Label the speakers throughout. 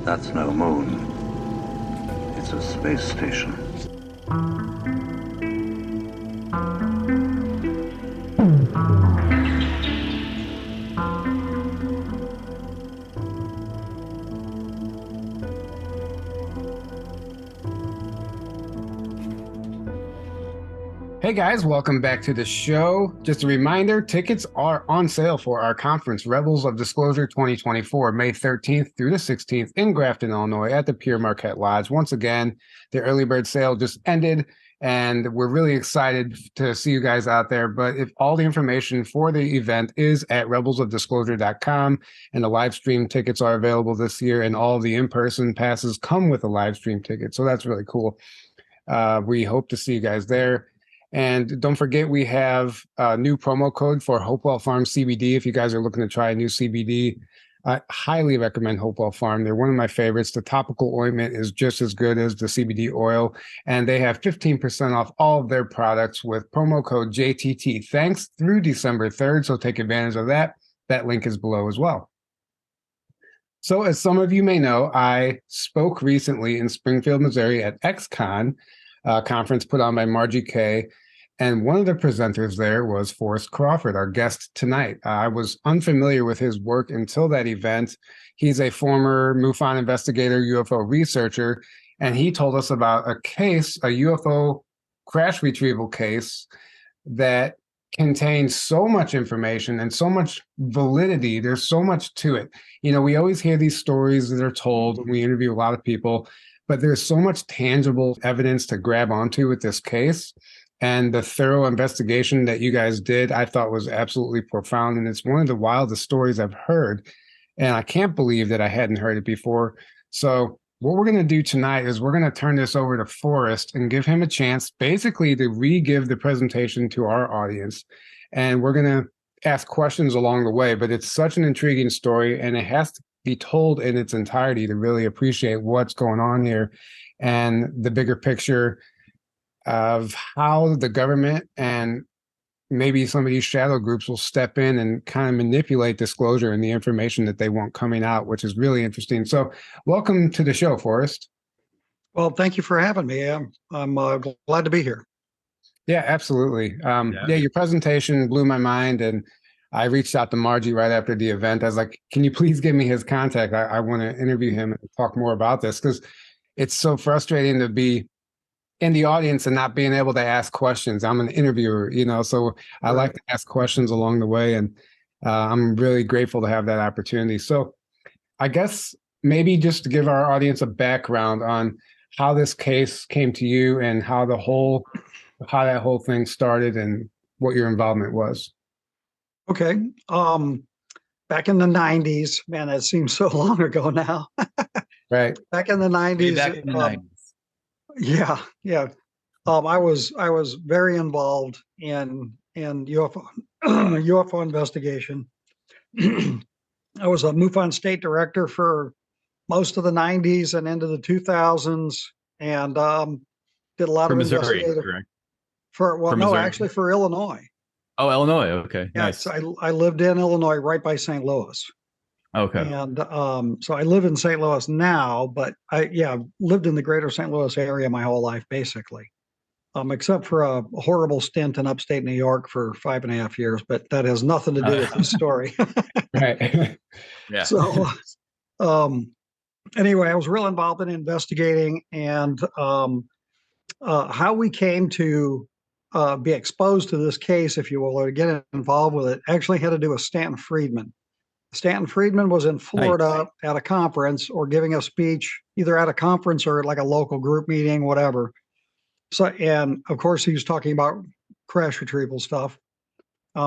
Speaker 1: That's no moon. It's a space station.
Speaker 2: Hey guys, welcome back to the show. Just a reminder, tickets are on sale for our conference, Rebels of Disclosure 2024, May 13th through the 16th in Grafton, Illinois at the Pier Marquette Lodge. Once again, the early bird sale just ended, and we're really excited to see you guys out there. But if all the information for the event is at rebelsofdisclosure.com, and the live stream tickets are available this year, and all the in-person passes come with a live stream ticket. So that's really cool. We hope to see you guys there. And don't forget, we have a new promo code for Hopewell Farm CBD. If you guys are looking to try a new CBD, I highly recommend Hopewell Farm. They're one of my favorites. The topical ointment is just as good as the CBD oil, and they have 15% off all of their products with promo code JTT. Thanks through December 3rd, so take advantage of that. That link is below as well. So as some of you may know, I spoke recently in Springfield, Missouri at XCon, conference put on by Margie Kay. And one of the presenters there was Forrest Crawford, our guest tonight. I was unfamiliar with his work until that event. He's a former MUFON investigator, UFO researcher, and he told us about a case, a UFO crash retrieval case that contains so much information and so much validity. There's so much to it. You know, we always hear these stories that are told when we interview a lot of people, but there's so much tangible evidence to grab onto with this case. And the thorough investigation that you guys did, I thought was absolutely profound. And it's one of the wildest stories I've heard. And I can't believe that I hadn't heard it before. So what we're going to do tonight is we're going to turn this over to Forrest and give him a chance basically to re-give the presentation to our audience. And we're going to ask questions along the way. But it's such an intriguing story, and it has to be told in its entirety to really appreciate what's going on here and the bigger picture of how the government and maybe some of these shadow groups will step in and kind of manipulate disclosure and the information that they want coming out, which is really interesting. So welcome to the show, Forrest.
Speaker 3: Well, thank you for having me. I'm glad to be here.
Speaker 2: Yeah, absolutely. Your presentation blew my mind, and I reached out to Margie right after the event. I was like, can you please give me his contact? I want to interview him and talk more about this, because it's so frustrating to be in the audience and not being able to ask questions. I'm an interviewer, so I like to ask questions along the way, and I'm really grateful to have that opportunity. So I guess maybe just to give our audience a background on how this case came to you and how that whole thing started and what your involvement was.
Speaker 3: Okay. Back in the 90s, man, that seems so long ago now.
Speaker 2: Right.
Speaker 3: Back in the 90s.
Speaker 4: Back in the 90s.
Speaker 3: Yeah. I was very involved in UFO UFO investigation. I was a MUFON state director for most of the 90s and into the 2000s, and did a lot of
Speaker 4: Missouri,
Speaker 3: investigative
Speaker 4: correct?
Speaker 3: Actually for Illinois.
Speaker 4: Oh, Illinois. Okay.
Speaker 3: Yeah,
Speaker 4: Nice.
Speaker 3: so I lived in Illinois, right by St. Louis.
Speaker 4: Okay.
Speaker 3: And so I live in St. Louis now, but I lived in the greater St. Louis area my whole life, basically, except for a horrible stint in upstate New York for 5.5 years. But that has nothing to do with the story.
Speaker 2: Right.
Speaker 4: Yeah.
Speaker 3: So anyway, I was real involved in investigating, and how we came to be exposed to this case, if you will, or to get involved with it, actually had to do with Stanton Friedman. Stanton Friedman was in Florida at a conference or giving a speech, either at a conference or at like a local group meeting, whatever. So, and of course, he was talking about crash retrieval stuff.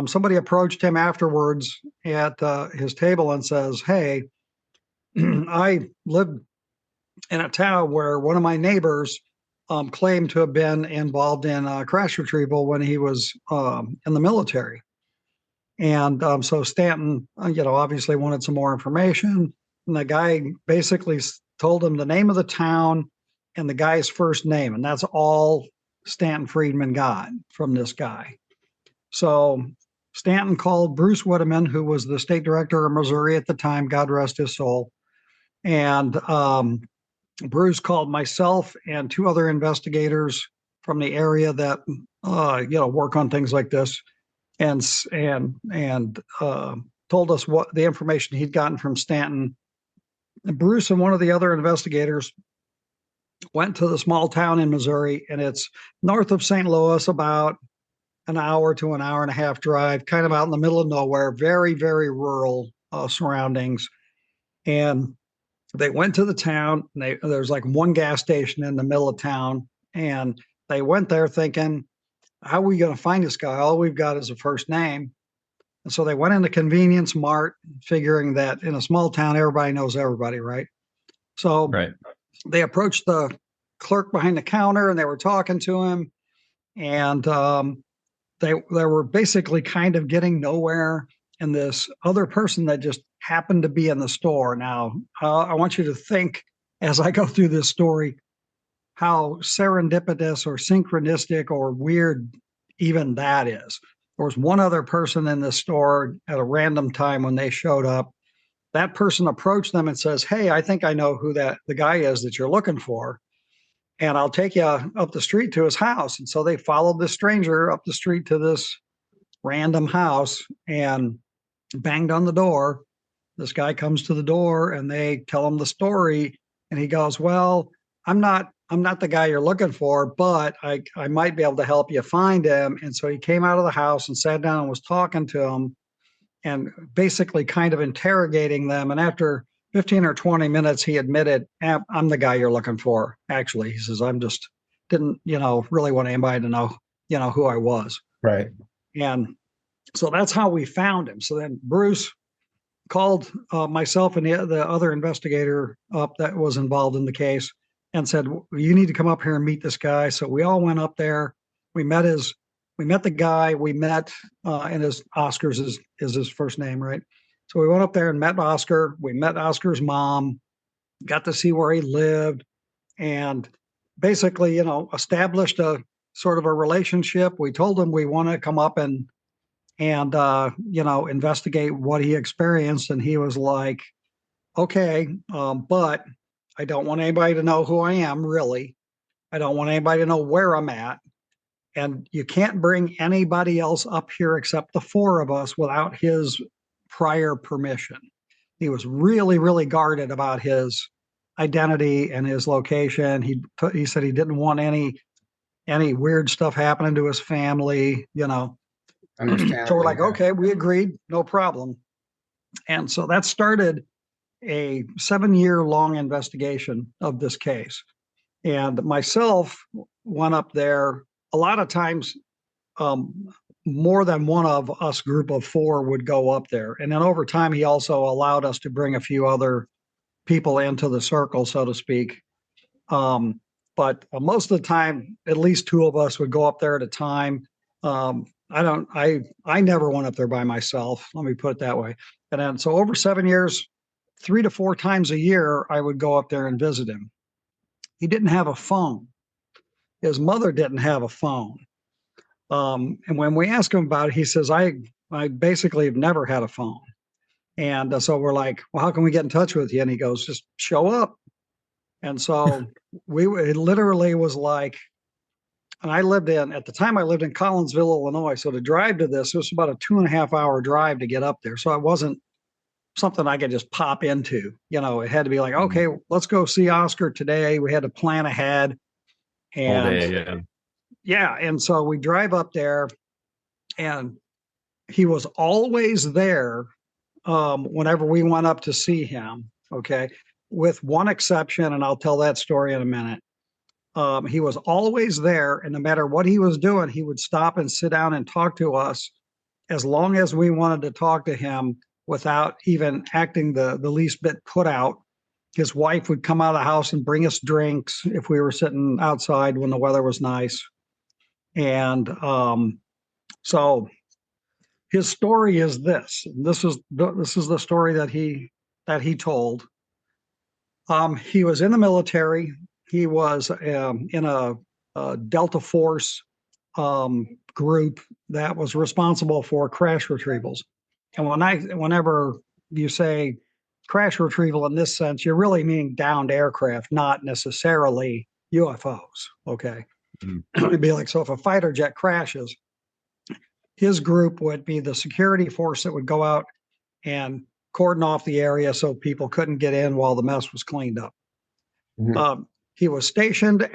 Speaker 3: Somebody approached him afterwards at his table and says, "Hey, I lived in a town where one of my neighbors claimed to have been involved in crash retrieval when he was in the military." And so Stanton, obviously wanted some more information. And the guy basically told him the name of the town and the guy's first name. And that's all Stanton Friedman got from this guy. So Stanton called Bruce Whitteman, who was the state director of Missouri at the time, God rest his soul. And Bruce called myself and two other investigators from the area that work on things like this, and told us what the information he'd gotten from Stanton. And Bruce and one of the other investigators went to the small town in Missouri, and it's north of St. Louis, about an hour to an hour and a half drive, kind of out in the middle of nowhere, very, very rural surroundings. And they went to the town. And there's like one gas station in the middle of town, and they went there thinking, how are we going to find this guy? All we've got is a first name. And so they went into Convenience Mart, figuring that in a small town, everybody knows everybody, right? So
Speaker 4: Right.
Speaker 3: they approached the clerk behind the counter, and they were talking to him, and they were basically kind of getting nowhere. And this other person that just happened to be in the store. Now, I want you to think, as I go through this story, how serendipitous or synchronistic or weird even that is. There was one other person in the store at a random time when they showed up. That person approached them and says, hey, I think I know who the guy is that you're looking for, and I'll take you up the street to his house. And so they followed the stranger up the street to this random house and banged on the door. This guy comes to the door, and they tell him the story, and he goes, well, I'm not the guy you're looking for, but I might be able to help you find him. And so he came out of the house and sat down and was talking to him and basically kind of interrogating them. And after 15 or 20 minutes, he admitted, I'm the guy you're looking for. Actually, he says, I'm just didn't, really want anybody to know, who I was.
Speaker 2: Right.
Speaker 3: And so that's how we found him. So then Bruce called myself and the other investigator up that was involved in the case and said, you need to come up here and meet this guy. So we all went up there. We met the guy. We met, and his Oscar's is his first name, right? So we went up there and met Oscar. We met Oscar's mom, got to see where he lived, and basically, established a sort of a relationship. We told him we want to come up and investigate what he experienced. And he was like, okay, but I don't want anybody to know who I am, really. I don't want anybody to know where I'm at. And you can't bring anybody else up here except the four of us without his prior permission. He was really, really guarded about his identity and his location. He said he didn't want any weird stuff happening to his family,
Speaker 2: Understand.
Speaker 3: So we're like, okay, we agreed, no problem. And so that started a 7-year long investigation of this case. And myself went up there a lot of times. More than one of us group of four would go up there. And then over time, he also allowed us to bring a few other people into the circle, so to speak. But most of the time, at least two of us would go up there at a time. I never went up there by myself. Let me put it that way. And then, so over 7 years, 3 to 4 times a year, I would go up there and visit him. He didn't have a phone. His mother didn't have a phone. And when we ask him about it, he says, I basically have never had a phone. And so we're like, well, how can we get in touch with you? And he goes, just show up. And so it literally was like, and at the time I lived in Collinsville, Illinois. So to drive to this, it was about a 2.5 hour drive to get up there. So it wasn't something I could just pop into, it had to be like, okay, let's go see Oscar today. We had to plan ahead. And
Speaker 4: all day, yeah.
Speaker 3: Yeah. And so we drive up there, and he was always there whenever we went up to see him. Okay. With one exception, and I'll tell that story in a minute. He was always there, and no matter what he was doing, he would stop and sit down and talk to us as long as we wanted to talk to him without even acting the least bit put out. His wife would come out of the house and bring us drinks if we were sitting outside when the weather was nice. And so his story is this. This is the story that he told. He was in the military. He was in a Delta Force group that was responsible for crash retrievals. And whenever you say crash retrieval in this sense, you're really meaning downed aircraft, not necessarily UFOs. Okay. It'd be like, so if a fighter jet crashes, his group would be the security force that would go out and cordon off the area so people couldn't get in while the mess was cleaned up. He was stationed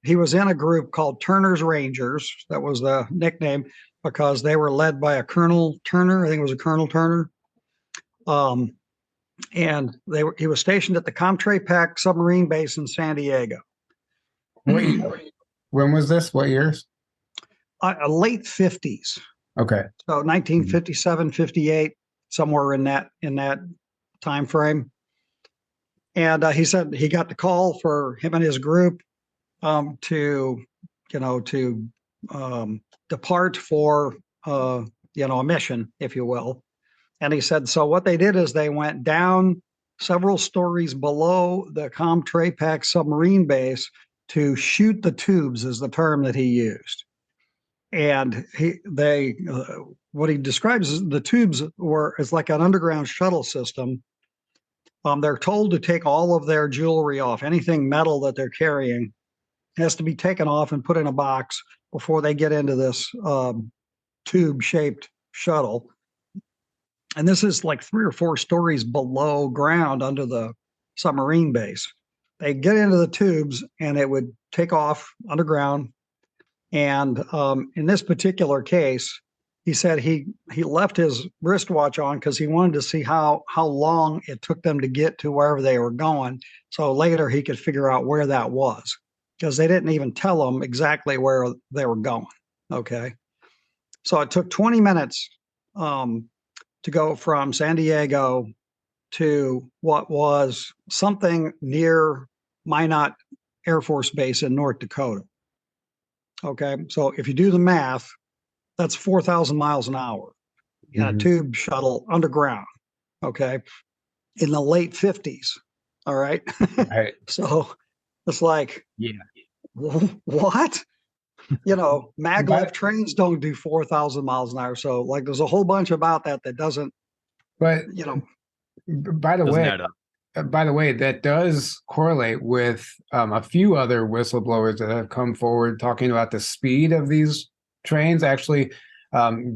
Speaker 3: he was in a group called Turner's Rangers. That was the nickname because they were led by a Colonel Turner. I think it was a Colonel Turner. And he was stationed at the Comtre-Pac submarine base in San Diego.
Speaker 2: When was this? What years?
Speaker 3: Late 50s.
Speaker 2: Okay.
Speaker 3: So 1957, 58, somewhere in that time frame. And he said he got the call for him and his group to depart for a mission, if you will. And he said, so what they did is they went down several stories below the Comtre-Pac submarine base to shoot the tubes, is the term that he used. And what he describes as the tubes is like an underground shuttle system. They're told to take all of their jewelry off. Anything metal that they're carrying has to be taken off and put in a box before they get into this tube-shaped shuttle. And this is like 3 or 4 stories below ground under the submarine base. They get into the tubes and it would take off underground. And in this particular case, he said he left his wristwatch on because he wanted to see how long it took them to get to wherever they were going. So later he could figure out where that was because they didn't even tell him exactly where they were going. Okay. So it took 20 minutes to go from San Diego to what was something near Minot Air Force Base in North Dakota. Okay. So if you do the math, that's 4,000 miles an hour in a tube shuttle underground. Okay. In the late 50s. All right.
Speaker 2: Right.
Speaker 3: So it's like, what? Maglev trains don't do 4,000 miles an hour. So like, there's a whole bunch about that doesn't,
Speaker 2: by the way, that does correlate with a few other whistleblowers that have come forward talking about the speed of these trains. Actually,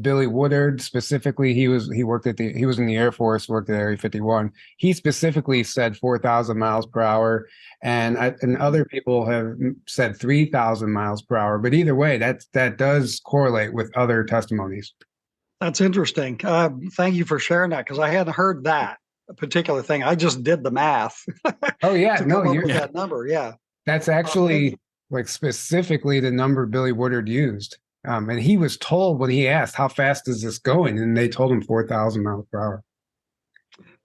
Speaker 2: Billy Woodard specifically, he was in the Air Force, worked at Area 51. He specifically said 4,000 miles per hour, and other people have said 3,000 miles per hour. But either way, that does correlate with other testimonies.
Speaker 3: That's interesting. Thank you for sharing that because I hadn't heard that particular thing. I just did the math.
Speaker 2: Oh yeah,
Speaker 3: to come up with that number. Yeah,
Speaker 2: that's actually like specifically the number Billy Woodard used. And he was told when he asked, how fast is this going? And they told him 4,000 miles per hour.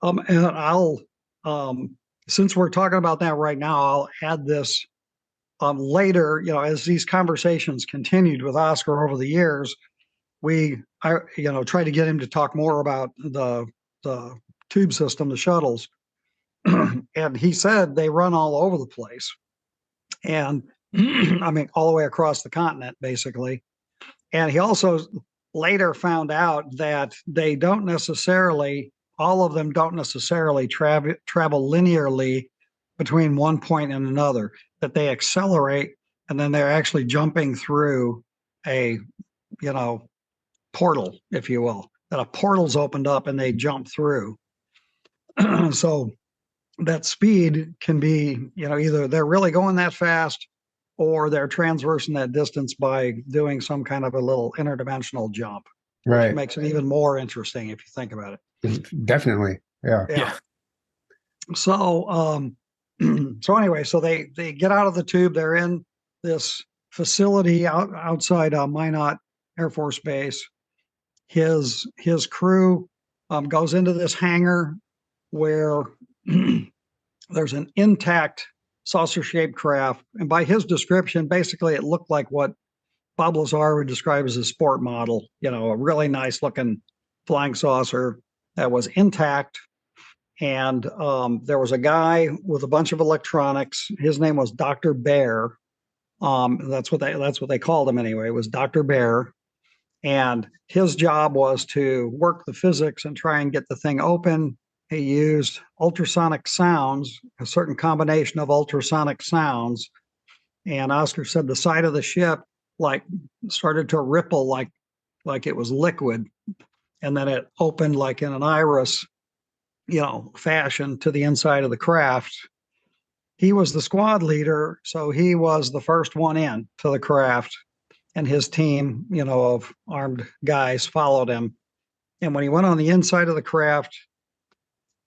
Speaker 3: And I'll, since we're talking about that right now, I'll add this later, as these conversations continued with Oscar over the years, I tried to get him to talk more about the tube system, the shuttles. And he said they run all over the place. And I mean, all the way across the continent, basically. And he also later found out that all of them don't necessarily travel linearly between one point and another, that they accelerate and then they're actually jumping through a, portal, if you will, that a portal's opened up and they jump through. So that speed can be, either they're really going that fast or they're transversing that distance by doing some kind of a little interdimensional jump.
Speaker 2: Right.
Speaker 3: Which makes it even more interesting if you think about it.
Speaker 2: Definitely. Yeah.
Speaker 3: So, so anyway, so they get out of the tube. They're in this facility outside Minot Air Force Base. His crew goes into this hangar where there's an intact saucer-shaped craft. And by his description, basically it looked like what Bob Lazar would describe as a sport model, a really nice looking flying saucer that was intact. And there was a guy with a bunch of electronics. His name was Dr. Bear. That's what they called him anyway. It was Dr. Bear. And his job was to work the physics and try and get the thing open he used ultrasonic sounds, a certain combination of ultrasonic sounds. And Oscar said the side of the ship like started to ripple like it was liquid. And then it opened like in an iris, fashion to the inside of the craft. He was the squad leader, so he was the first one in to the craft, and his team, of armed guys followed him. And when he went on the inside of the craft,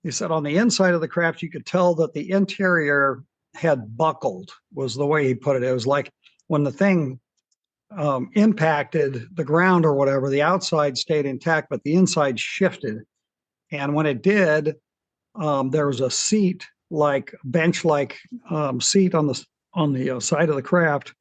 Speaker 3: he said on the inside of the craft, you could tell that the interior had buckled, was the way he put it. It was like when the thing impacted the ground or whatever, the outside stayed intact, but the inside shifted. And when it did, there was a seat, like bench-like seat on the side of the craft,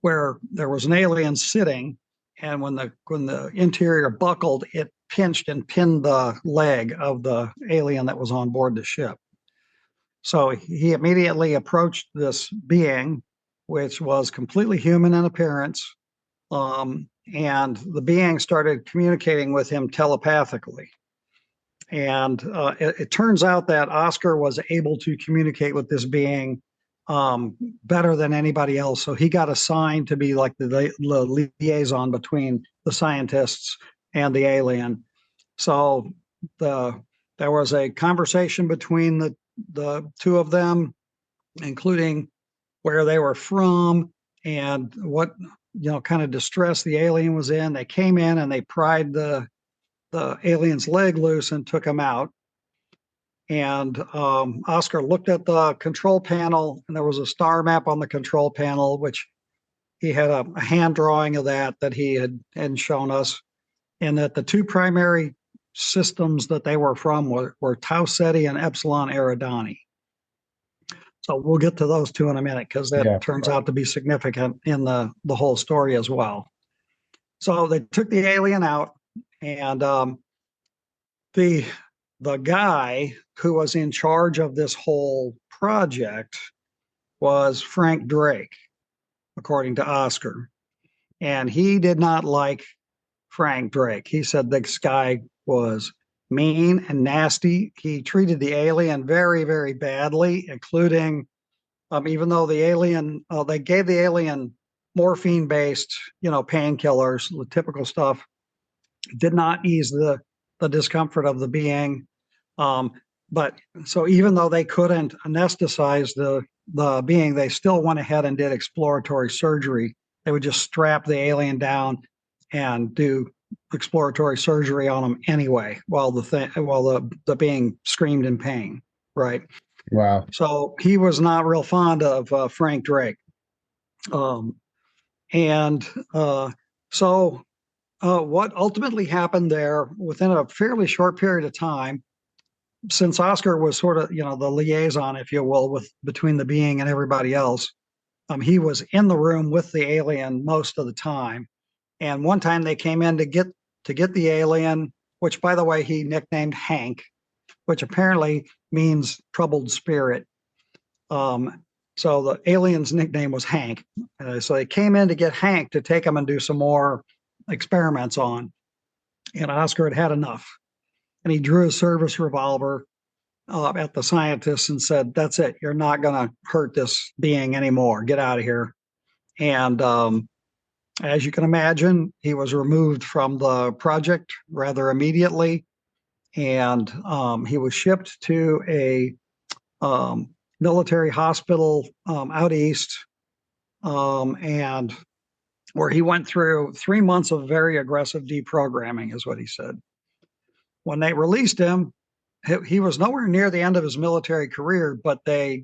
Speaker 3: where there was an alien sitting. And when the interior buckled, it pinched and pinned the leg of the alien that was on board the ship. So he immediately approached this being, which was completely human in appearance, and the being started communicating with him telepathically. And it turns out that Oscar was able to communicate with this being better than anybody else. So he got assigned to be like the liaison between the scientists and the alien. So there was a conversation between the two of them, including where they were from and what kind of distress the alien was in. They came in and they pried the alien's leg loose and took him out. And Oscar looked at the control panel, and there was a star map on the control panel, which he had a hand drawing of that he had shown us, and that the two primary systems that they were from were Tau Ceti and Epsilon Eridani. So we'll get to those two in a minute, because that turns out to be significant in the whole story as well. So they took the alien out, and the guy who was in charge of this whole project was Frank Drake, according to Oscar. And he did not like Frank Drake. He said this guy was mean and nasty. He treated the alien very, very badly, including, even though the alien, they gave the alien morphine-based, painkillers, the typical stuff, did not ease the discomfort of the being. But so even though they couldn't anesthetize the being, they still went ahead and did exploratory surgery. They would just strap the alien down and do exploratory surgery on him anyway, while the being screamed in pain. Right.
Speaker 2: Wow.
Speaker 3: So he was not real fond of Frank Drake. What ultimately happened there, within a fairly short period of time, since Oscar was sort of, the liaison, if you will, between the being and everybody else, he was in the room with the alien most of the time. And one time they came in to get the alien, which, by the way, he nicknamed Hank, which apparently means troubled spirit. So the alien's nickname was Hank. So they came in to get Hank to take him and do some more experiments on. And Oscar had enough. And he drew a service revolver at the scientists and said, "That's it. You're not going to hurt this being anymore. Get out of here." And as you can imagine, he was removed from the project rather immediately. And he was shipped to a military hospital out east, and where he went through 3 months of very aggressive deprogramming, is what he said. When they released him, he was nowhere near the end of his military career, but they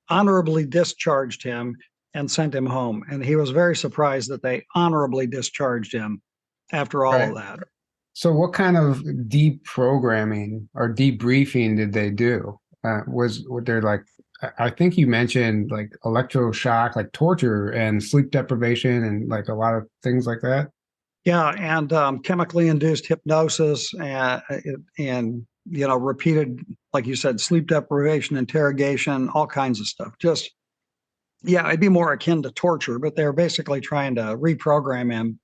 Speaker 3: honorably discharged him and sent him home. And he was very surprised that they honorably discharged him after all of that.
Speaker 2: So what kind of deprogramming or debriefing did they do? Was there, like, I think you mentioned like electroshock, like torture and sleep deprivation and like a lot of things like that?
Speaker 3: Yeah, and chemically induced hypnosis and repeated, like you said, sleep deprivation, interrogation, all kinds of stuff. Just, it'd be more akin to torture, but they're basically trying to reprogram him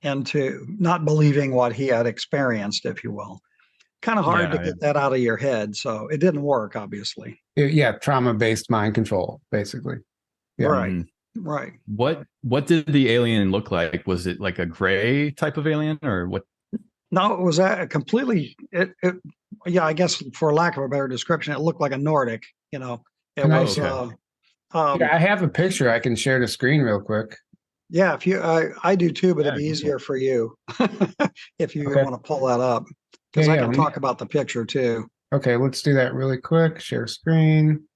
Speaker 3: into not believing what he had experienced, if you will. kind of hard to
Speaker 4: Yeah,
Speaker 3: get that out of your head. So it didn't work, obviously.
Speaker 2: Yeah, trauma-based mind control, basically. Yeah.
Speaker 3: Right.
Speaker 4: Mhm.
Speaker 3: Right.
Speaker 4: What did the alien look like? Was it like a gray type of alien, or what?
Speaker 3: No, it was a completely, yeah, I guess for lack of a better description, it looked like a Nordic, you know, it
Speaker 2: Can I
Speaker 3: was,
Speaker 4: Okay.
Speaker 2: Yeah, I have a picture. I can share the screen real quick.
Speaker 3: yeah, if you, I do too, but it'd
Speaker 4: Yeah,
Speaker 3: be
Speaker 4: go for
Speaker 3: easier for you if you
Speaker 2: Okay.
Speaker 3: want to pull that up,
Speaker 2: Yeah,
Speaker 3: because I
Speaker 2: yeah.
Speaker 3: can talk about the picture too.
Speaker 2: Okay, let's do that really quick. Share screen.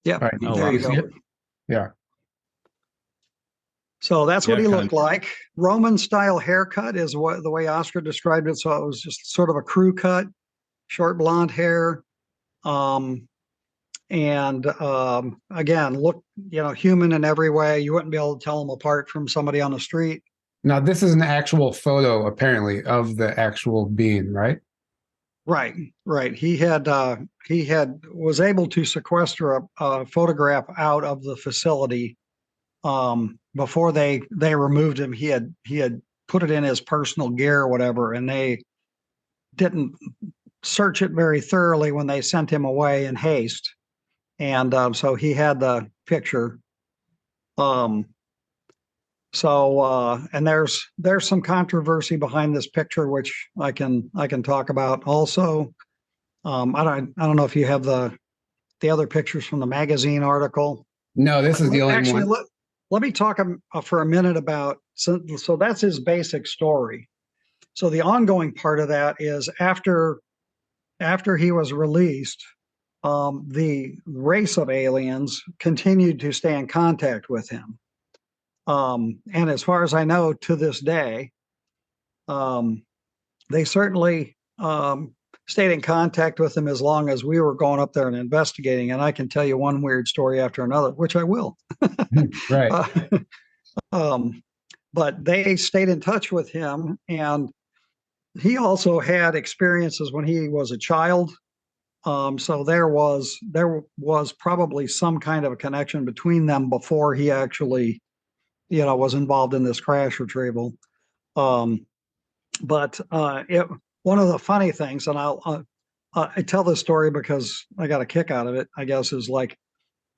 Speaker 3: Yep,
Speaker 2: All right.
Speaker 4: Oh,
Speaker 3: there
Speaker 4: wow.
Speaker 3: you
Speaker 2: You see
Speaker 3: go.
Speaker 2: it? Yeah.
Speaker 3: So that's what
Speaker 4: Yeah,
Speaker 3: he
Speaker 4: kind
Speaker 3: looked
Speaker 4: of.
Speaker 3: like. Roman style haircut is what the way Oscar described it. So it was just sort of a crew cut, short blonde hair. And again, look, human in every way. You wouldn't be able to tell him apart from somebody on the street.
Speaker 2: Now, this is an actual photo, apparently, of the actual being, right?
Speaker 3: Right, right. He had was able to sequester a photograph out of the facility before they removed him. He had put it in his personal gear or whatever, and they didn't search it very thoroughly when they sent him away in haste. And so he had the picture. Um, and there's some controversy behind this picture, which I can talk about also. I don't know if you have the other pictures from the magazine article.
Speaker 2: No, this is the only
Speaker 3: Actually,
Speaker 2: one.
Speaker 3: let me talk for a minute about, so that's his basic story. So the ongoing part of that is after he was released, the race of aliens continued to stay in contact with him. And as far as I know, to this day, they certainly stayed in contact with him as long as we were going up there and investigating. And I can tell you one weird story after another, which I will.
Speaker 2: Right.
Speaker 3: But they stayed in touch with him, and he also had experiences when he was a child. So there was probably some kind of a connection between them before he actually, was involved in this crash retrieval. But one of the funny things, and I tell this story because I got a kick out of it, I guess, is like,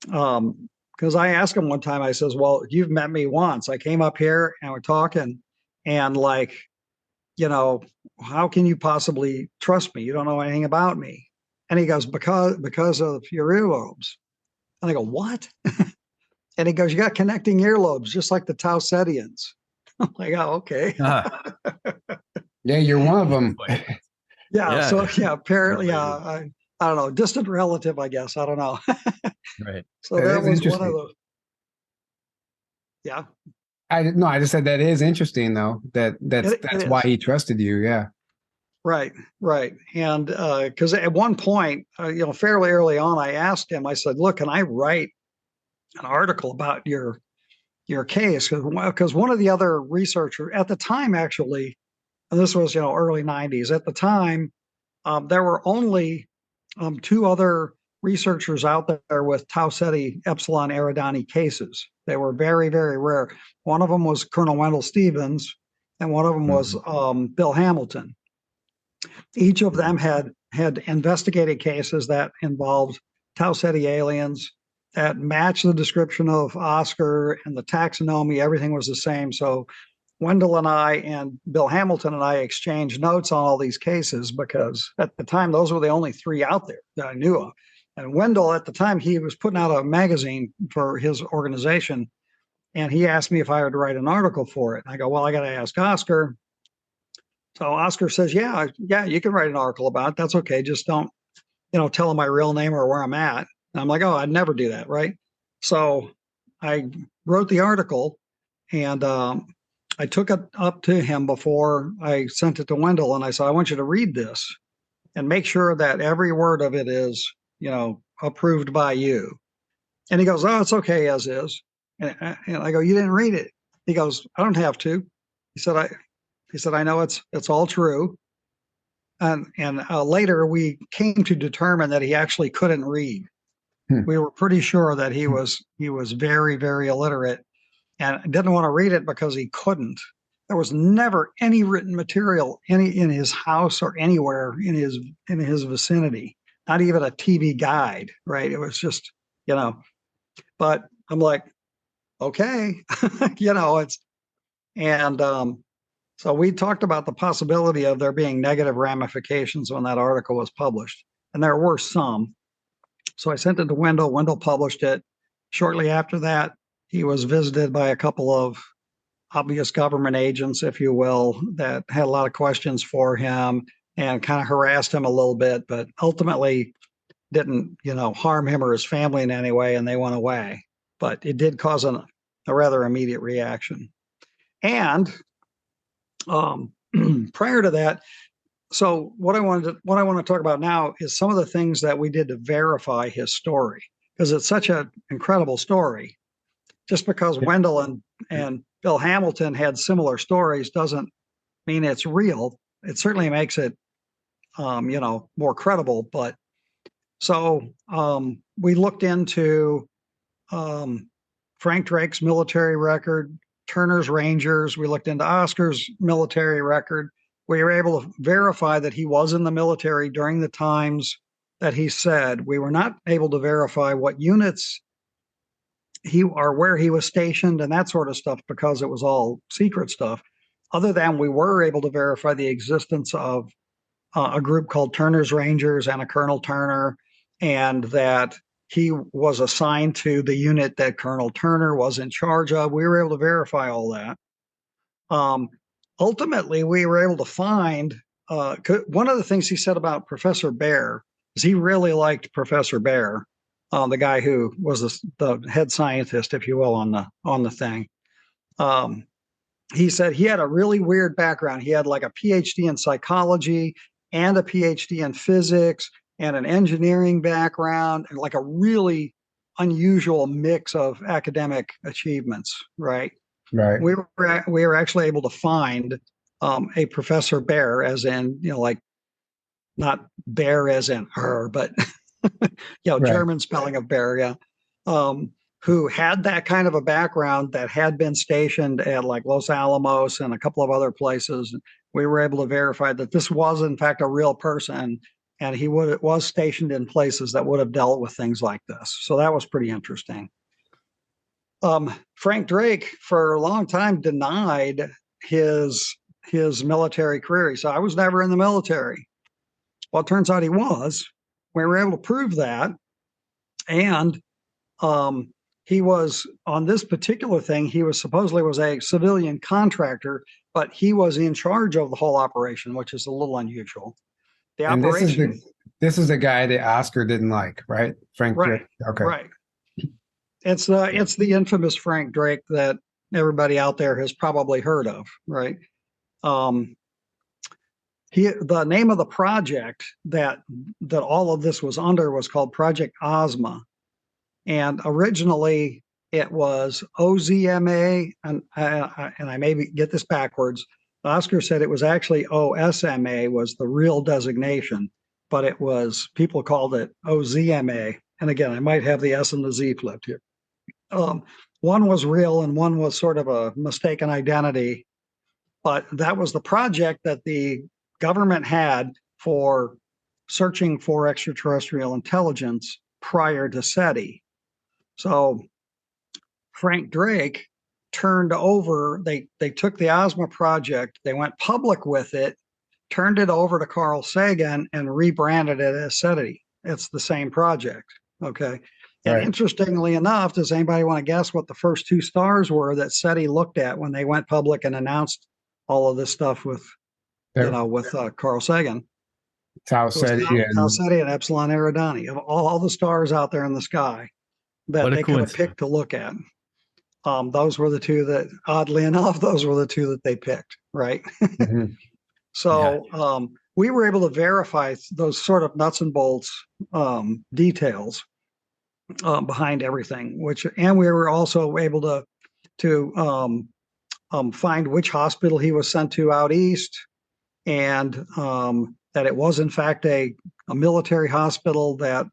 Speaker 3: because I asked him one time, I says, well, you've met me once. I came up here and we're talking, and like, how can you possibly trust me? You don't know anything about me. And he goes, because of your earlobes. And I go, what? And he goes, you got connecting earlobes, just like the Tausetians. I'm like, oh, okay.
Speaker 2: Yeah, you're one of them.
Speaker 3: Yeah. So apparently,
Speaker 4: Really.
Speaker 3: I don't know, distant relative, I guess. I don't know.
Speaker 4: Right.
Speaker 3: So
Speaker 2: That
Speaker 3: that
Speaker 2: is
Speaker 3: was one of
Speaker 2: interesting.
Speaker 3: the, yeah.
Speaker 2: I just said that is interesting, though. That's
Speaker 3: It
Speaker 2: why
Speaker 3: is.
Speaker 2: he trusted you. Yeah.
Speaker 3: Right, right. And because at one point, fairly early on, I asked him, I said, look, can I write an article about your case? Because one of the other researchers at the time, actually, and this was, early 90s, at the time, there were only two other researchers out there with Tau Ceti Epsilon Eridani cases. They were very, very rare. One of them was Colonel Wendell Stevens, and one of them was Bill Hamilton. Each of them had investigated cases that involved Tau Ceti aliens that matched the description of Oscar, and the taxonomy, everything was the same. So Wendell and I and Bill Hamilton and I exchanged notes on all these cases because at the time, those were the only three out there that I knew of. And Wendell, at the time, he was putting out a magazine for his organization, and he asked me if I would write an article for it. And I go, well, I got to ask Oscar. So Oscar says, yeah, you can write an article about it. That's okay. Just don't, tell him my real name or where I'm at. And I'm like, oh, I'd never do that. Right. So I wrote the article, and I took it up to him before I sent it to Wendell. And I said, I want you to read this and make sure that every word of it is, approved by you. And he goes, oh, it's okay as is. And I go, you didn't read it. He goes, I don't have to. He said, I know it's all true. And later we came to determine that he actually couldn't read. We were pretty sure that he was very, very illiterate, and didn't want to read it because he couldn't. there was never any written material in his house or anywhere in his vicinity, not even a TV guide, right? It was just, but I'm like, okay, and so we talked about the possibility of there being negative ramifications when that article was published, and there were some. So I sent it to Wendell. Wendell published it. Shortly after that, he was visited by a couple of obvious government agents, if you will, that had a lot of questions for him and kind of harassed him a little bit, but ultimately didn't, harm him or his family in any way, and they went away. But it did cause a rather immediate reaction. And prior to that, so what I want to talk about now is some of the things that we did to verify his story, because it's such an incredible story. Just because Wendell and Bill Hamilton had similar stories doesn't mean it's real. It certainly makes it, more credible. But so we looked into Frank Drake's military record, Turner's Rangers. We looked into Oscar's military record. We were able to verify that he was in the military during the times that he said. We were not able to verify what units where he was stationed and that sort of stuff, because it was all secret stuff, other than we were able to verify the existence of a group called Turner's Rangers and a Colonel Turner, and that he was assigned to the unit that Colonel Turner was in charge of. We were able to verify all that. Ultimately, we were able to find one of the things he said about Professor Bear is he really liked Professor Bear, the guy who was the head scientist, if you will, on the thing. He said he had a really weird background. He had like a PhD in psychology and a PhD in physics and an engineering background, and like a really unusual mix of academic achievements, right?
Speaker 2: Right.
Speaker 3: We were actually able to find a Professor Bear, as in, like not bear as in her, but right. German spelling of bear, yeah. Who had that kind of a background, that had been stationed at like Los Alamos and a couple of other places. We were able to verify that this was in fact a real person, and he was stationed in places that would have dealt with things like this. So that was pretty interesting. Frank Drake, for a long time, denied his military career. He said, I was never in the military. Well, it turns out he was. We were able to prove that. And he was, on this particular thing, he was supposedly was a civilian contractor, but he was in charge of the whole operation, which is a little unusual. The
Speaker 2: and
Speaker 3: operation.
Speaker 2: This is the guy that Oscar didn't like, right? Frank
Speaker 3: right,
Speaker 2: Drake. Okay.
Speaker 3: Right. It's the infamous Frank Drake that everybody out there has probably heard of, right? The name of the project that all of this was under was called Project Ozma, and originally it was OZMA, and I maybe get this backwards. Oscar said it was actually OSMA was the real designation, but it was, people called it OZMA. And again, I might have the S and the Z flipped here. One was real and one was sort of a mistaken identity, but that was the project that the government had for searching for extraterrestrial intelligence prior to SETI. So Frank Drake turned over, they took the Ozma project, they went public with it, turned it over to Carl Sagan, and rebranded it as SETI. It's the same project, okay? And
Speaker 2: Right.
Speaker 3: Interestingly enough, does anybody want to guess what the first two stars were that SETI looked at when they went public and announced all of this stuff with Carl Sagan?
Speaker 2: Tau Ceti
Speaker 3: Tau Ceti and Epsilon Eridani, of all the stars out there in the sky that they could have picked to look at. Those were the two that, oddly enough, those were the two that they picked, right?
Speaker 2: Mm-hmm.
Speaker 3: So we were able to verify those sort of nuts and bolts details behind everything, and we were also able to find which hospital he was sent to out east, and that it was in fact a military hospital that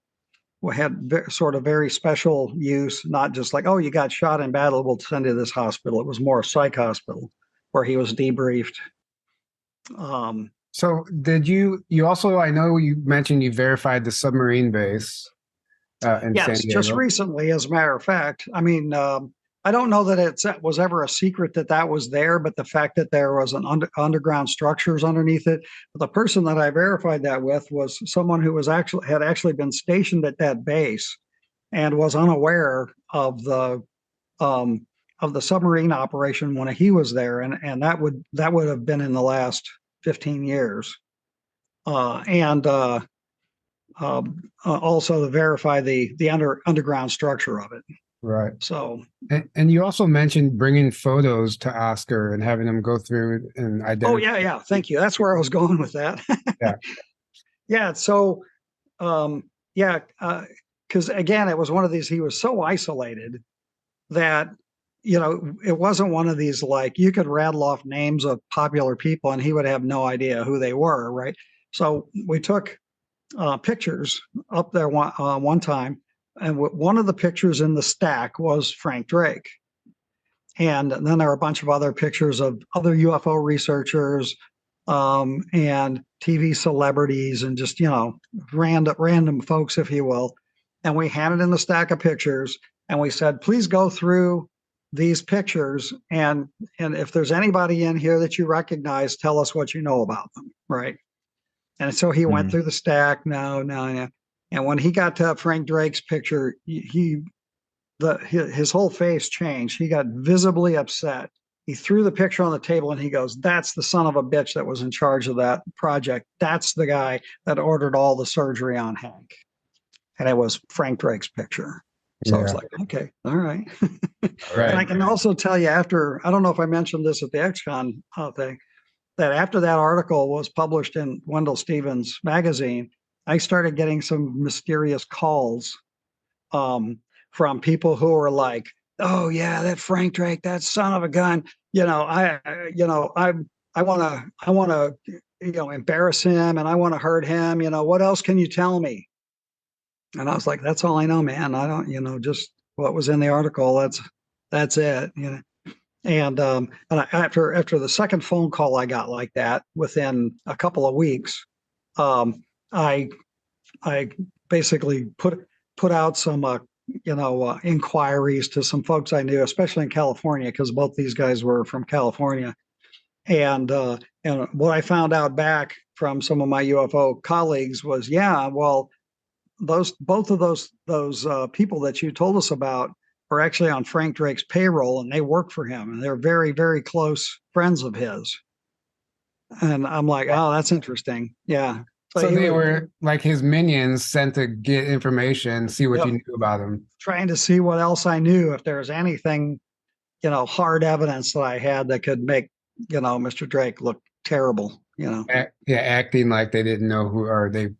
Speaker 3: had sort of very special use, not just like, oh, you got shot in battle, we'll send you to this hospital. It was more a psych hospital. where he was debriefed.
Speaker 2: So did you also, I know you mentioned you verified the submarine base in San
Speaker 3: Yes, just
Speaker 2: Diego.
Speaker 3: recently, as a matter of fact. I mean, I don't know that it was ever a secret that was there, but the fact that there was an underground structures underneath it. The person that I verified that with was someone who had actually been stationed at that base and was unaware of the submarine operation when he was there, and that would have been in the last 15 years. Also to verify the underground structure of it.
Speaker 2: Right.
Speaker 3: So,
Speaker 2: and you also mentioned bringing photos to Oscar and having him go through and identify.
Speaker 3: oh yeah, thank you. That's where I was going with that.
Speaker 2: Yeah.
Speaker 3: Yeah. So, because again, it was one of these. He was so isolated that it wasn't one of these like you could rattle off names of popular people and he would have no idea who they were, right? So we took pictures up there one time, and one of the pictures in the stack was Frank Drake. And then there are a bunch of other pictures of other UFO researchers and TV celebrities and just, random folks, if you will. And we handed in the stack of pictures and we said, please go through these pictures. And if there's anybody in here that you recognize, tell us what you know about them. Right. And so he went through the stack. No. And when he got to Frank Drake's picture, his whole face changed. He got visibly upset. He threw the picture on the table and he goes, that's the son of a bitch that was in charge of that project. That's the guy that ordered all the surgery on Hank. And it was Frank Drake's picture. So I was like, okay, all right.
Speaker 2: Right.
Speaker 3: And I can also tell you I don't know if I mentioned this at the XCon thing, that after that article was published in Wendell Stevens magazine, I started getting some mysterious calls from people who were like, "Oh yeah, that Frank Drake, that son of a gun. I want to, embarrass him, and I want to hurt him. What else can you tell me?" And I was like, "That's all I know, man. I don't, just what was in the article. That's it. And after the second phone call I got like that, within a couple of weeks, I basically put out some inquiries to some folks I knew, especially in California, because both these guys were from California. And what I found out back from some of my UFO colleagues was, both of those people that you told us about are actually on Frank Drake's payroll, and they work for him, and they're very, very close friends of his. And I'm like, oh, that's interesting. Yeah.
Speaker 2: So they were like his minions sent to get information, see what you knew about him. Trying
Speaker 3: to see what else I knew, if there was anything, hard evidence that I had that could make, Mr. Drake look terrible,
Speaker 2: acting like they didn't know who, or they,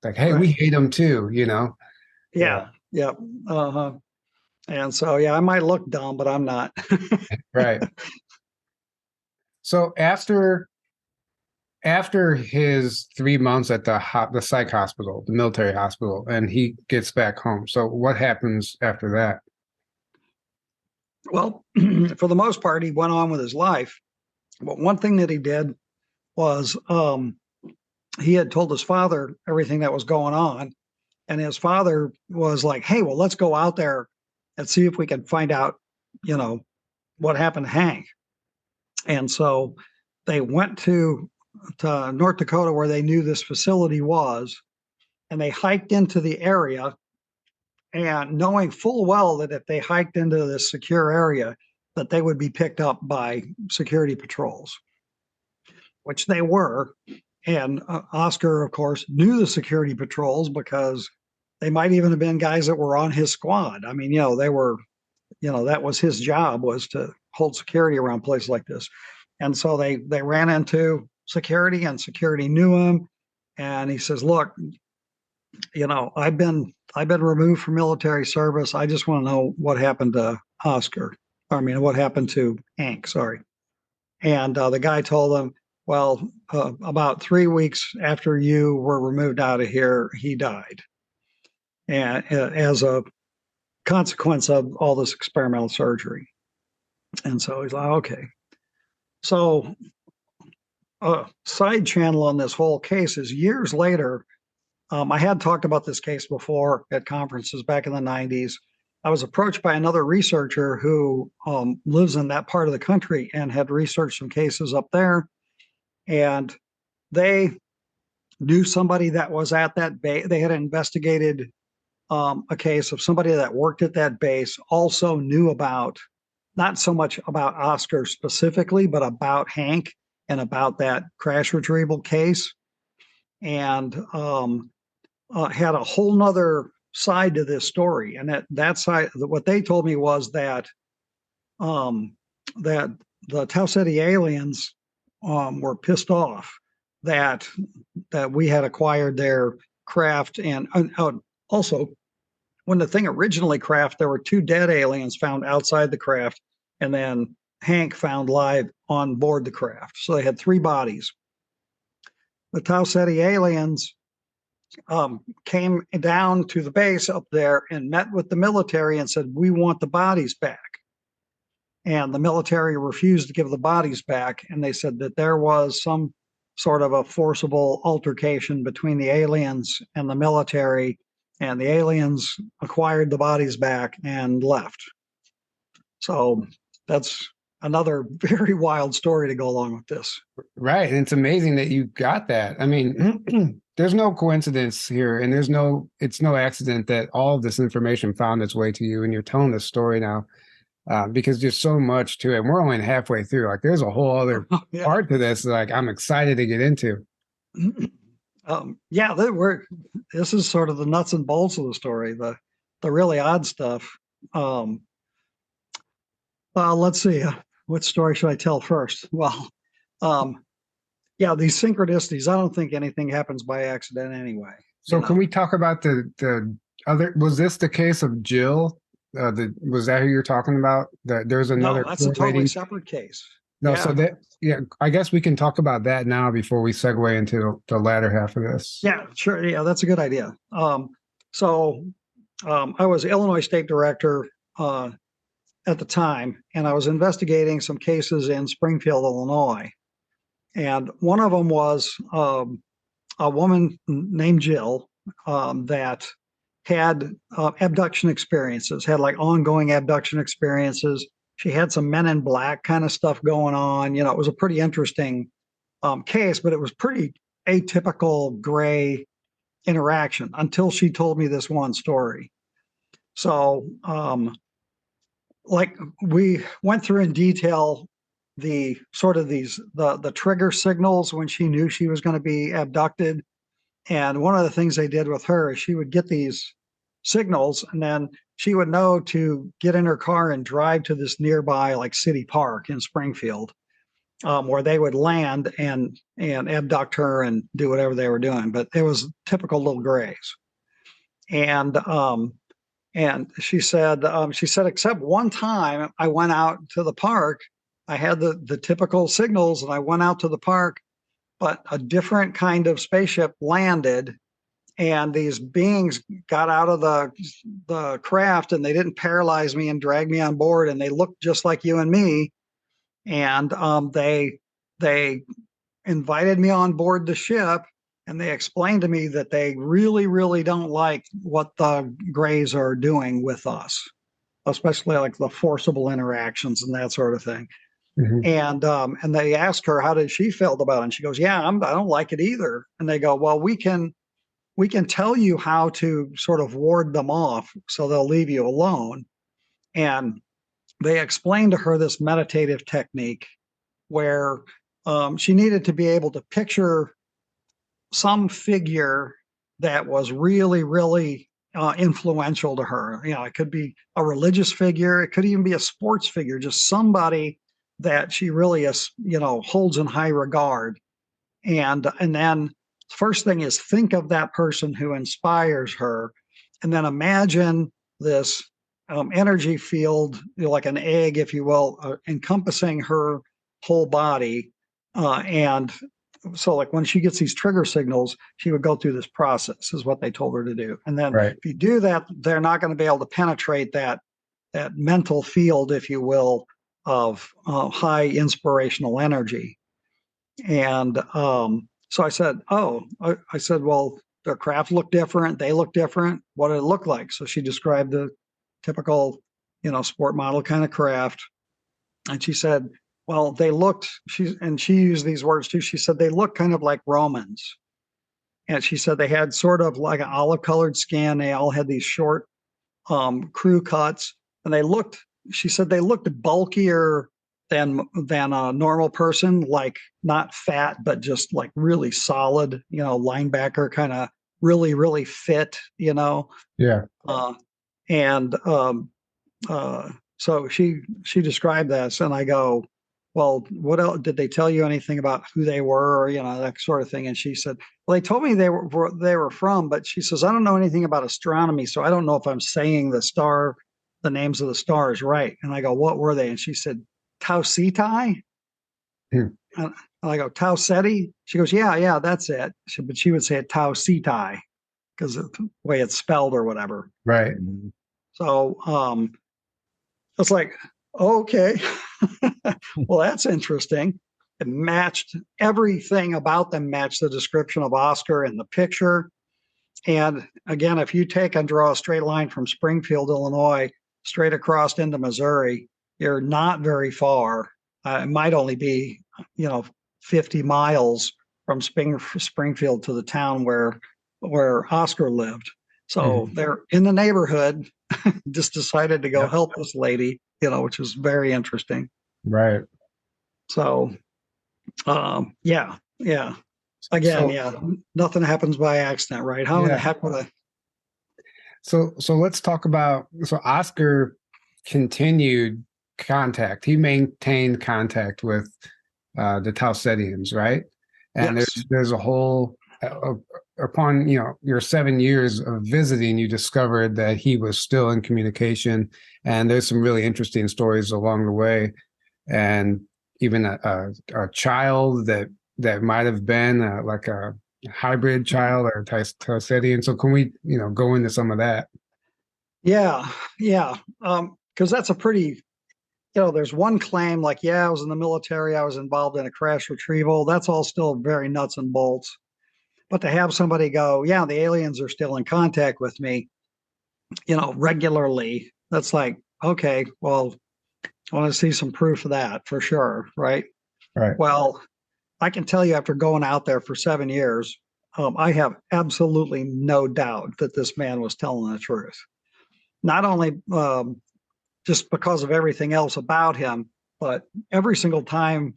Speaker 2: like, hey, we hate him too,
Speaker 3: Yeah. Uh-huh. And so, I might look dumb, but I'm not.
Speaker 2: Right. So after his 3 months at the psych hospital, the military hospital, and he gets back home. So what happens after that?
Speaker 3: Well, for the most part, he went on with his life. But one thing that he did was he had told his father everything that was going on. And his father was like, hey, well, let's go out there and see if we can find out, what happened to Hank. And so they went to North Dakota, where they knew this facility was, and they hiked into the area, and knowing full well that if they hiked into this secure area, that they would be picked up by security patrols, which they were. And Oscar, of course, knew the security patrols because they might even have been guys that were on his squad. I mean, they were, that was his job, was to hold security around places like this. And so they ran into security, and security knew him. And he says, look, I've been removed from military service. I just want to know what happened to what happened to Hank, sorry. And the guy told him, well, about 3 weeks after you were removed out of here, he died. And as a consequence of all this experimental surgery. And so he's like, okay. So a side channel on this whole case is years later. I had talked about this case before at conferences back in the 90s. I was approached by another researcher who lives in that part of the country and had researched some cases up there. And they knew somebody that was at that base. They had investigated a case of somebody that worked at that base, also knew about, not so much about Oscar specifically, but about Hank and about that crash retrieval case. And had a whole nother side to this story. And that side, what they told me was that that the Tau Ceti aliens were pissed off that we had acquired their craft. And also, when the thing originally crashed, there were 2 dead aliens found outside the craft, and then Hank found live on board the craft. So they had 3 bodies. The Tau Ceti aliens came down to the base up there and met with the military and said, we want the bodies back. And the military refused to give the bodies back. And they said that there was some sort of a forcible altercation between the aliens and the military, and the aliens acquired the bodies back and left. So that's another very wild story to go along with this.
Speaker 2: Right. And it's amazing that you got that. I mean, there's no coincidence here, and it's no accident that all of this information found its way to you, and you're telling this story now, because there's so much to it. And we're only halfway through. Like, there's a whole other part to this. Like, I'm excited to get into.
Speaker 3: This is sort of the nuts and bolts of the story, the really odd stuff. Let's see. What story should I tell first? Well, these synchronicities, I don't think anything happens by accident anyway.
Speaker 2: So can we talk about the other, was this the case of Jill? Was that who you're talking about? There's another.
Speaker 3: No, that's a totally separate case.
Speaker 2: No, so I guess we can talk about that now before we segue into the latter half of this.
Speaker 3: Yeah, sure. Yeah, that's a good idea. I was Illinois State Director at the time, and I was investigating some cases in Springfield, Illinois. And one of them was a woman named Jill that had abduction experiences, had like ongoing abduction experiences. She had some Men in Black kind of stuff going on. You know, it was a pretty interesting case, but it was pretty atypical gray interaction until she told me this one story. So, we went through in detail the trigger signals when she knew she was going to be abducted. And one of the things they did with her is she would get these signals, and then she would know to get in her car and drive to this nearby like city park in Springfield, where they would land and abduct her and do whatever they were doing. But it was typical little grays. And she said, except one time I went out to the park, I had the typical signals, and I went out to the park, but a different kind of spaceship landed, and these beings got out of the craft, and they didn't paralyze me and drag me on board, and they looked just like you and me. And they invited me on board the ship, and they explained to me that they really, really don't like what the Greys are doing with us, especially like the forcible interactions and that sort of thing. Mm-hmm. And they asked her, how did she feel about it? And she goes, I don't like it either. And they go, well, we can tell you how to sort of ward them off so they'll leave you alone. And they explained to her this meditative technique where she needed to be able to picture some figure that was really, really influential to her. You know, it could be a religious figure. It could even be a sports figure, just somebody that she really is, holds in high regard. And then first thing is think of that person who inspires her, and then imagine this energy field, like an egg, if you will, encompassing her whole body. And so like when she gets these trigger signals, she would go through this process, is what they told her to do. And then if you do that, they're not going to be able to penetrate that mental field, if you will, of high inspirational energy. And so I said, I said, well, their craft looked different. They look different. What did it look like? So she described the typical, sport model kind of craft. And she said, well, they looked, she used these words too. She said, they look kind of like Romans. And she said they had sort of like an olive colored skin. They all had these short crew cuts, and she said they looked bulkier than a normal person, like not fat, but just like really solid, linebacker kind of really, really fit,
Speaker 2: Yeah.
Speaker 3: And so she described this, and I go, well, what else did they tell you anything about who they were, or, that sort of thing? And she said, well, they told me they were from, but she says, I don't know anything about astronomy, so I don't know if I'm saying the names of the stars right. And I go, what were they? And she said, Tau Ceti. And I go, Tau Ceti? She goes, yeah, that's it. But she would say it Tau Ceti because of the way it's spelled or whatever.
Speaker 2: Right.
Speaker 3: So it's like, okay, well, that's interesting. It matched everything about them, matched the description of Oscar in the picture. And again, if you take and draw a straight line from Springfield, Illinois, straight across into Missouri, you're not very far. It might only be, 50 miles from Springfield to the town where Oscar lived. So they're in the neighborhood, just decided to go help this lady, which is very interesting.
Speaker 2: Right.
Speaker 3: So, yeah. Again, nothing happens by accident, right? How in the heck would I?
Speaker 2: So let's talk about, Oscar continued contact. He maintained contact with the Tau Cetians, right? And
Speaker 3: Yes.
Speaker 2: there's a whole, upon, your 7 years of visiting, you discovered that he was still in communication, and there's some really interesting stories along the way. And even a child that might have been like a hybrid child or Tau Cetian. So can we, go into some of that?
Speaker 3: Yeah. Because that's a pretty, there's one claim like, I was in the military, I was involved in a crash retrieval. That's all still very nuts and bolts. But to have somebody go, the aliens are still in contact with me, regularly, that's like, okay, well, I want to see some proof of that for sure, right?
Speaker 2: Right.
Speaker 3: Well, I can tell you after going out there for 7 years, I have absolutely no doubt that this man was telling the truth. Not only just because of everything else about him, but every single time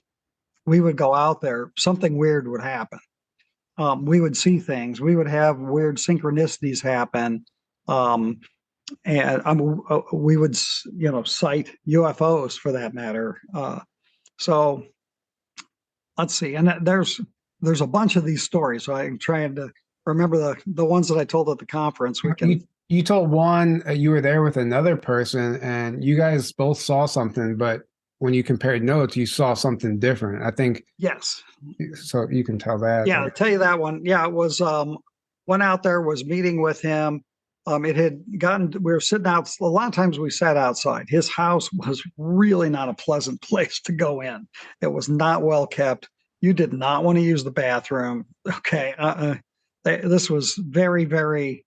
Speaker 3: we would go out there, something weird would happen. We would see things. We would have weird synchronicities happen. And we would, cite UFOs for that matter. So let's see. And there's a bunch of these stories. So I'm trying to remember the ones that I told at the conference.
Speaker 2: You told one you were there with another person, and you guys both saw something, but when you compared notes, you saw something different. I think.
Speaker 3: Yes.
Speaker 2: So you can tell that.
Speaker 3: Yeah, I'll tell you that one. Yeah, it was went out there, was meeting with him. It had gotten, we were sitting out, a lot of times we sat outside. His house was really not a pleasant place to go in. It was not well kept. You did not want to use the bathroom. Okay. This was very, very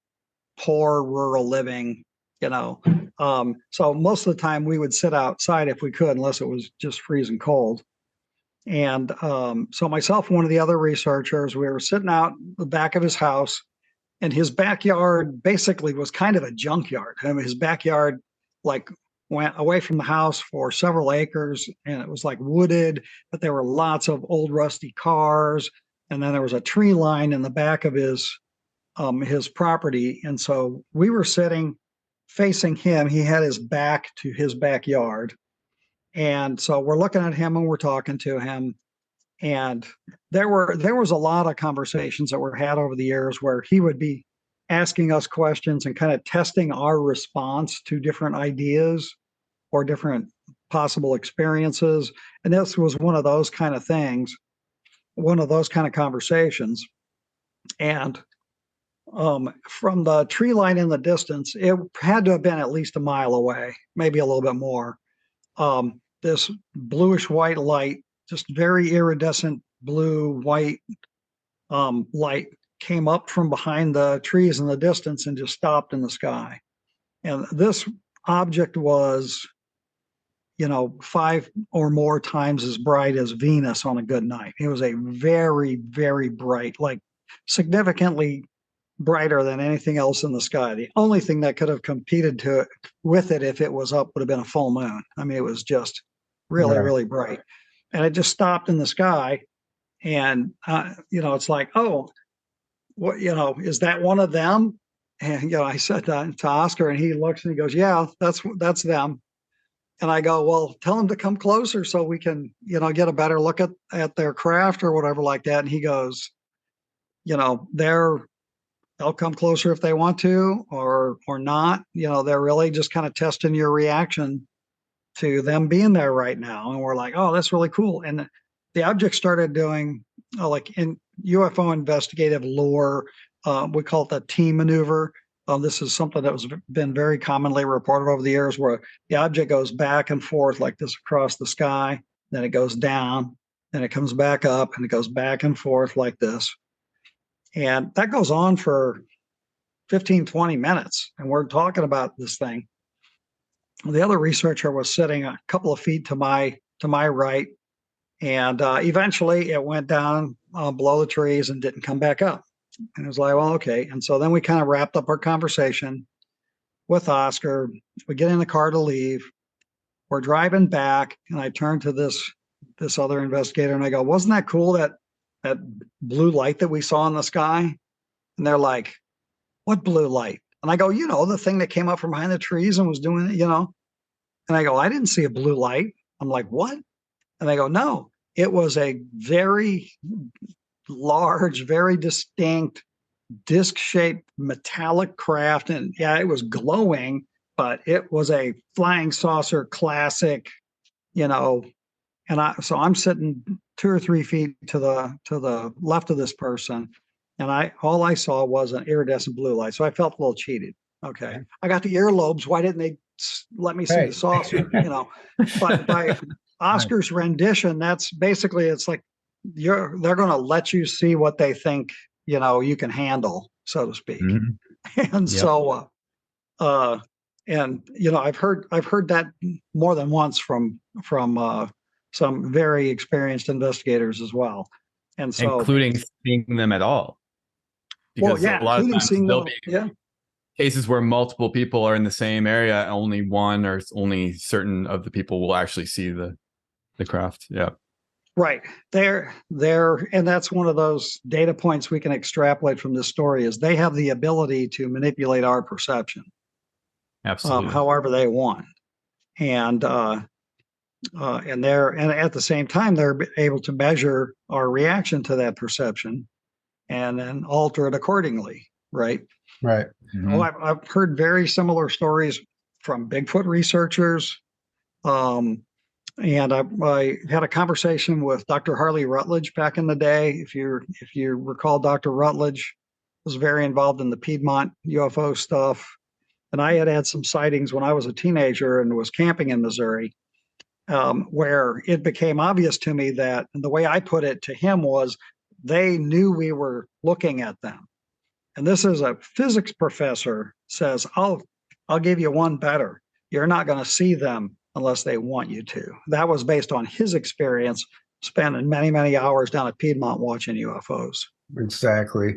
Speaker 3: poor rural living, So most of the time we would sit outside if we could, unless it was just freezing cold. And so myself and one of the other researchers, we were sitting out the back of his house, and his backyard basically was kind of a junkyard. I mean, his backyard like went away from the house for several acres, and it was like wooded, but there were lots of old rusty cars. And then there was a tree line in the back of his property. And so we were sitting facing him. He had his back to his backyard. And so we're looking at him and we're talking to him. And there was a lot of conversations that were had over the years where he would be asking us questions and kind of testing our response to different ideas or different possible experiences. And this was one of those kind of things, one of those kind of conversations. And from the tree line in the distance, it had to have been at least a mile away, maybe a little bit more. this bluish white light, just very iridescent blue white light came up from behind the trees in the distance and just stopped in the sky. And this object was, 5 or more times as bright as Venus on a good night. It was a very, very bright, like significantly brighter than anything else in the sky. The only thing that could have competed with it if it was up would have been a full moon. I mean, it was just really,
Speaker 2: Right.
Speaker 3: really bright. And it just stopped in the sky. And, it's like, oh, what, is that one of them? And, I said to Oscar, and he looks and he goes, yeah, that's them. And I go, well, tell them to come closer so we can, get a better look at their craft or whatever like that. And he goes, they'll come closer if they want to or not. They're really just kind of testing your reaction to them being there right now. And we're like, oh, that's really cool. And the object started doing like in UFO investigative lore, we call it the T maneuver. This is something that was been very commonly reported over the years, where the object goes back and forth like this across the sky, then it goes down, then it comes back up, and it goes back and forth like this. And that goes on for 15, 20 minutes. And we're talking about this thing. The other researcher was sitting a couple of feet to my right. And eventually it went down below the trees and didn't come back up. And it was like, well, okay. And so then we kind of wrapped up our conversation with Oscar. We get in the car to leave. We're driving back, and I turn to this other investigator and I go, wasn't that cool, that blue light that we saw in the sky? And they're like, what blue light? And I go, the thing that came up from behind the trees and was doing it, And I go, I didn't see a blue light. I'm like, what? And they go, no, it was a very large, very distinct disc-shaped metallic craft. And yeah, it was glowing, but it was a flying saucer classic, and so I'm sitting 2 or 3 feet to the left of this person, and all I saw was an iridescent blue light. So I felt a little cheated. Okay. I got the earlobes. Why didn't they let me see the saucer? But by Oscar's rendition, that's basically, it's like they're going to let you see what they think, you can handle, so to speak. Mm-hmm. And so, I've heard that more than once from some very experienced investigators as well. And so,
Speaker 4: including seeing them at all. Because a lot of times there'll be cases where multiple people are in the same area, only one or only certain of the people will actually see the craft. Yeah.
Speaker 3: Right. They're, and that's one of those data points we can extrapolate from this story, is they have the ability to manipulate our perception.
Speaker 4: Absolutely.
Speaker 3: However they want. And at the same time, they're able to measure our reaction to that perception and then alter it accordingly. Right.
Speaker 2: Right.
Speaker 3: Mm-hmm. Well, I've heard very similar stories from Bigfoot researchers. And I had a conversation with Dr. Harley Rutledge back in the day. If you recall, Dr. Rutledge was very involved in the Piedmont UFO stuff. And I had some sightings when I was a teenager and was camping in Missouri, where it became obvious to me that, and the way I put it to him was, they knew we were looking at them. And this is a physics professor says, I'll give you one better. You're not going to see them unless they want you to. That was based on his experience spending many, many hours down at Piedmont watching UFOs.
Speaker 2: Exactly.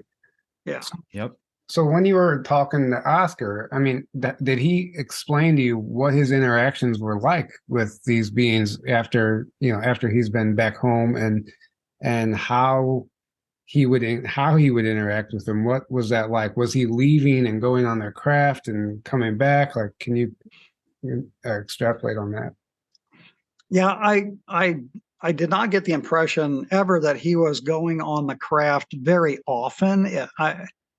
Speaker 3: Yeah.
Speaker 4: Yep.
Speaker 2: So when you were talking to Oscar, I mean, did he explain to you what his interactions were like with these beings after he's been back home, and how he would interact with them? What was that like? Was he leaving and going on their craft and coming back? Like, can you extrapolate on that?
Speaker 3: Yeah, I did not get the impression ever that he was going on the craft very often.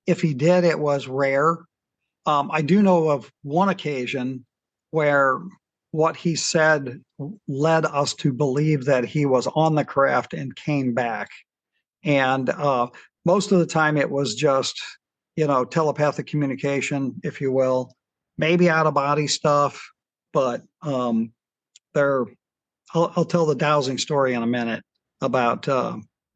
Speaker 3: If he did, it was rare. I do know of one occasion where what he said led us to believe that he was on the craft and came back. And most of the time it was just, telepathic communication, if you will, maybe out of body stuff. But I'll tell the dowsing story in a minute about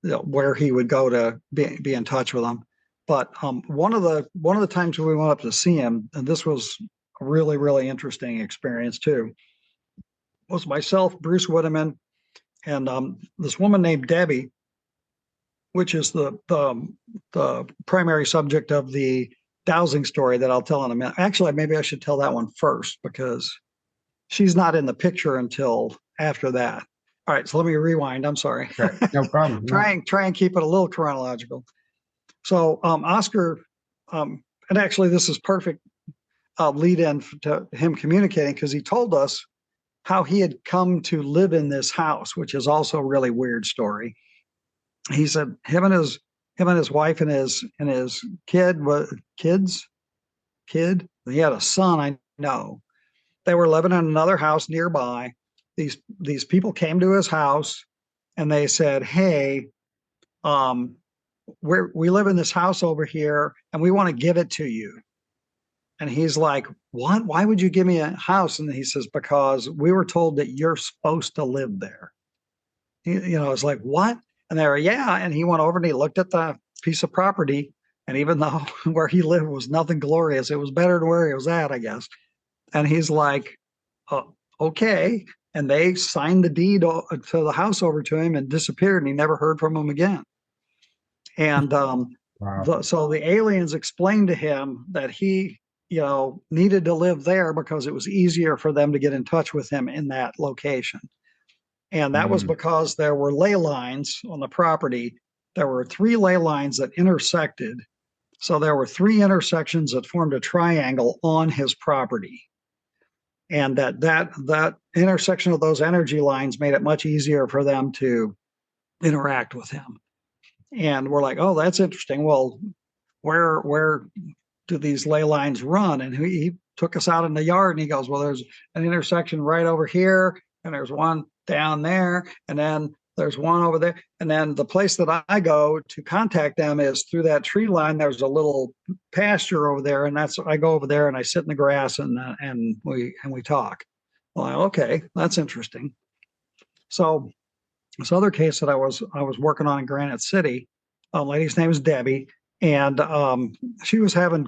Speaker 3: where he would go to be in touch with him. But one of the times we went up to see him, and this was a really, really interesting experience too, was myself, Bruce Whitteman, and this woman named Debbie, which is the primary subject of the dowsing story that I'll tell in a minute. Actually, maybe I should tell that one first because she's not in the picture until after that. All right, so let me rewind. I'm sorry.
Speaker 2: Okay, no problem.
Speaker 3: Try and keep it a little chronological. So Oscar, and actually this is perfect lead in to him communicating, because he told us how he had come to live in this house, which is also a really weird story. He said him and his wife and his kid, he had a son, I know. They were living in another house nearby. These people came to his house and they said, hey, we live in this house over here and we want to give it to you. And he's like, what? Why would you give me a house? And he says, because we were told that you're supposed to live there. It's like, what? And they were, yeah. And he went over and he looked at the piece of property. And even though where he lived was nothing glorious, it was better than where he was at, I guess. And he's like, okay. And they signed the deed to the house over to him and disappeared, and he never heard from him again. And
Speaker 2: wow.
Speaker 3: So the aliens explained to him that he, needed to live there because it was easier for them to get in touch with him in that location. And that was because there were ley lines on the property. There were 3 ley lines that intersected. So there were 3 intersections that formed a triangle on his property. And that intersection of those energy lines made it much easier for them to interact with him. And we're like, oh, that's interesting. Well, where do these ley lines run? And he took us out in the yard and he goes, well, there's an intersection right over here, and there's one down there, and then there's one over there. And then the place that I go to contact them is through that tree line. There's a little pasture over there, and I go over there and I sit in the grass and we talk. Well, okay, that's interesting. So this other case that I was working on in Granite City, lady's name is Debbie, and she was having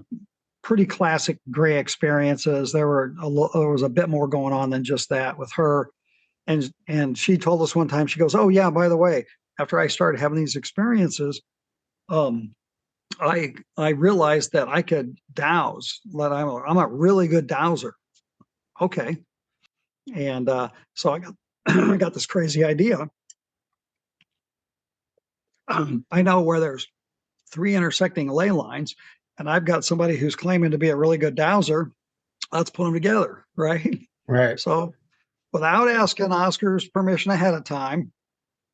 Speaker 3: pretty classic gray experiences. There was a bit more going on than just that with her. And she told us one time, she goes, oh yeah, by the way, after I started having these experiences, I realized that I could dowse, that I'm a really good dowser. Okay. And so I got this crazy idea. I know where there's 3 intersecting ley lines, and I've got somebody who's claiming to be a really good dowser. Let's put them together, right?
Speaker 2: Right.
Speaker 3: So without asking Oscar's permission ahead of time,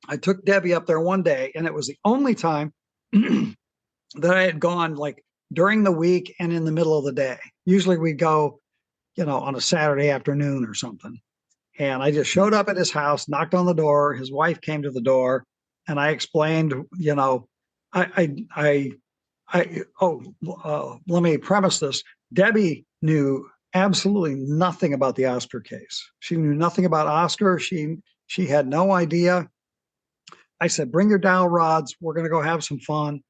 Speaker 3: I took Debbie up there one day, and it was the only time that I had gone, like during the week and in the middle of the day. Usually we go, on a Saturday afternoon or something. And I just showed up at his house, knocked on the door. His wife came to the door, and I explained, let me premise this. Debbie knew absolutely nothing about the Oscar case. She knew nothing about Oscar. She had no idea. I said, bring your dowel rods. We're going to go have some fun.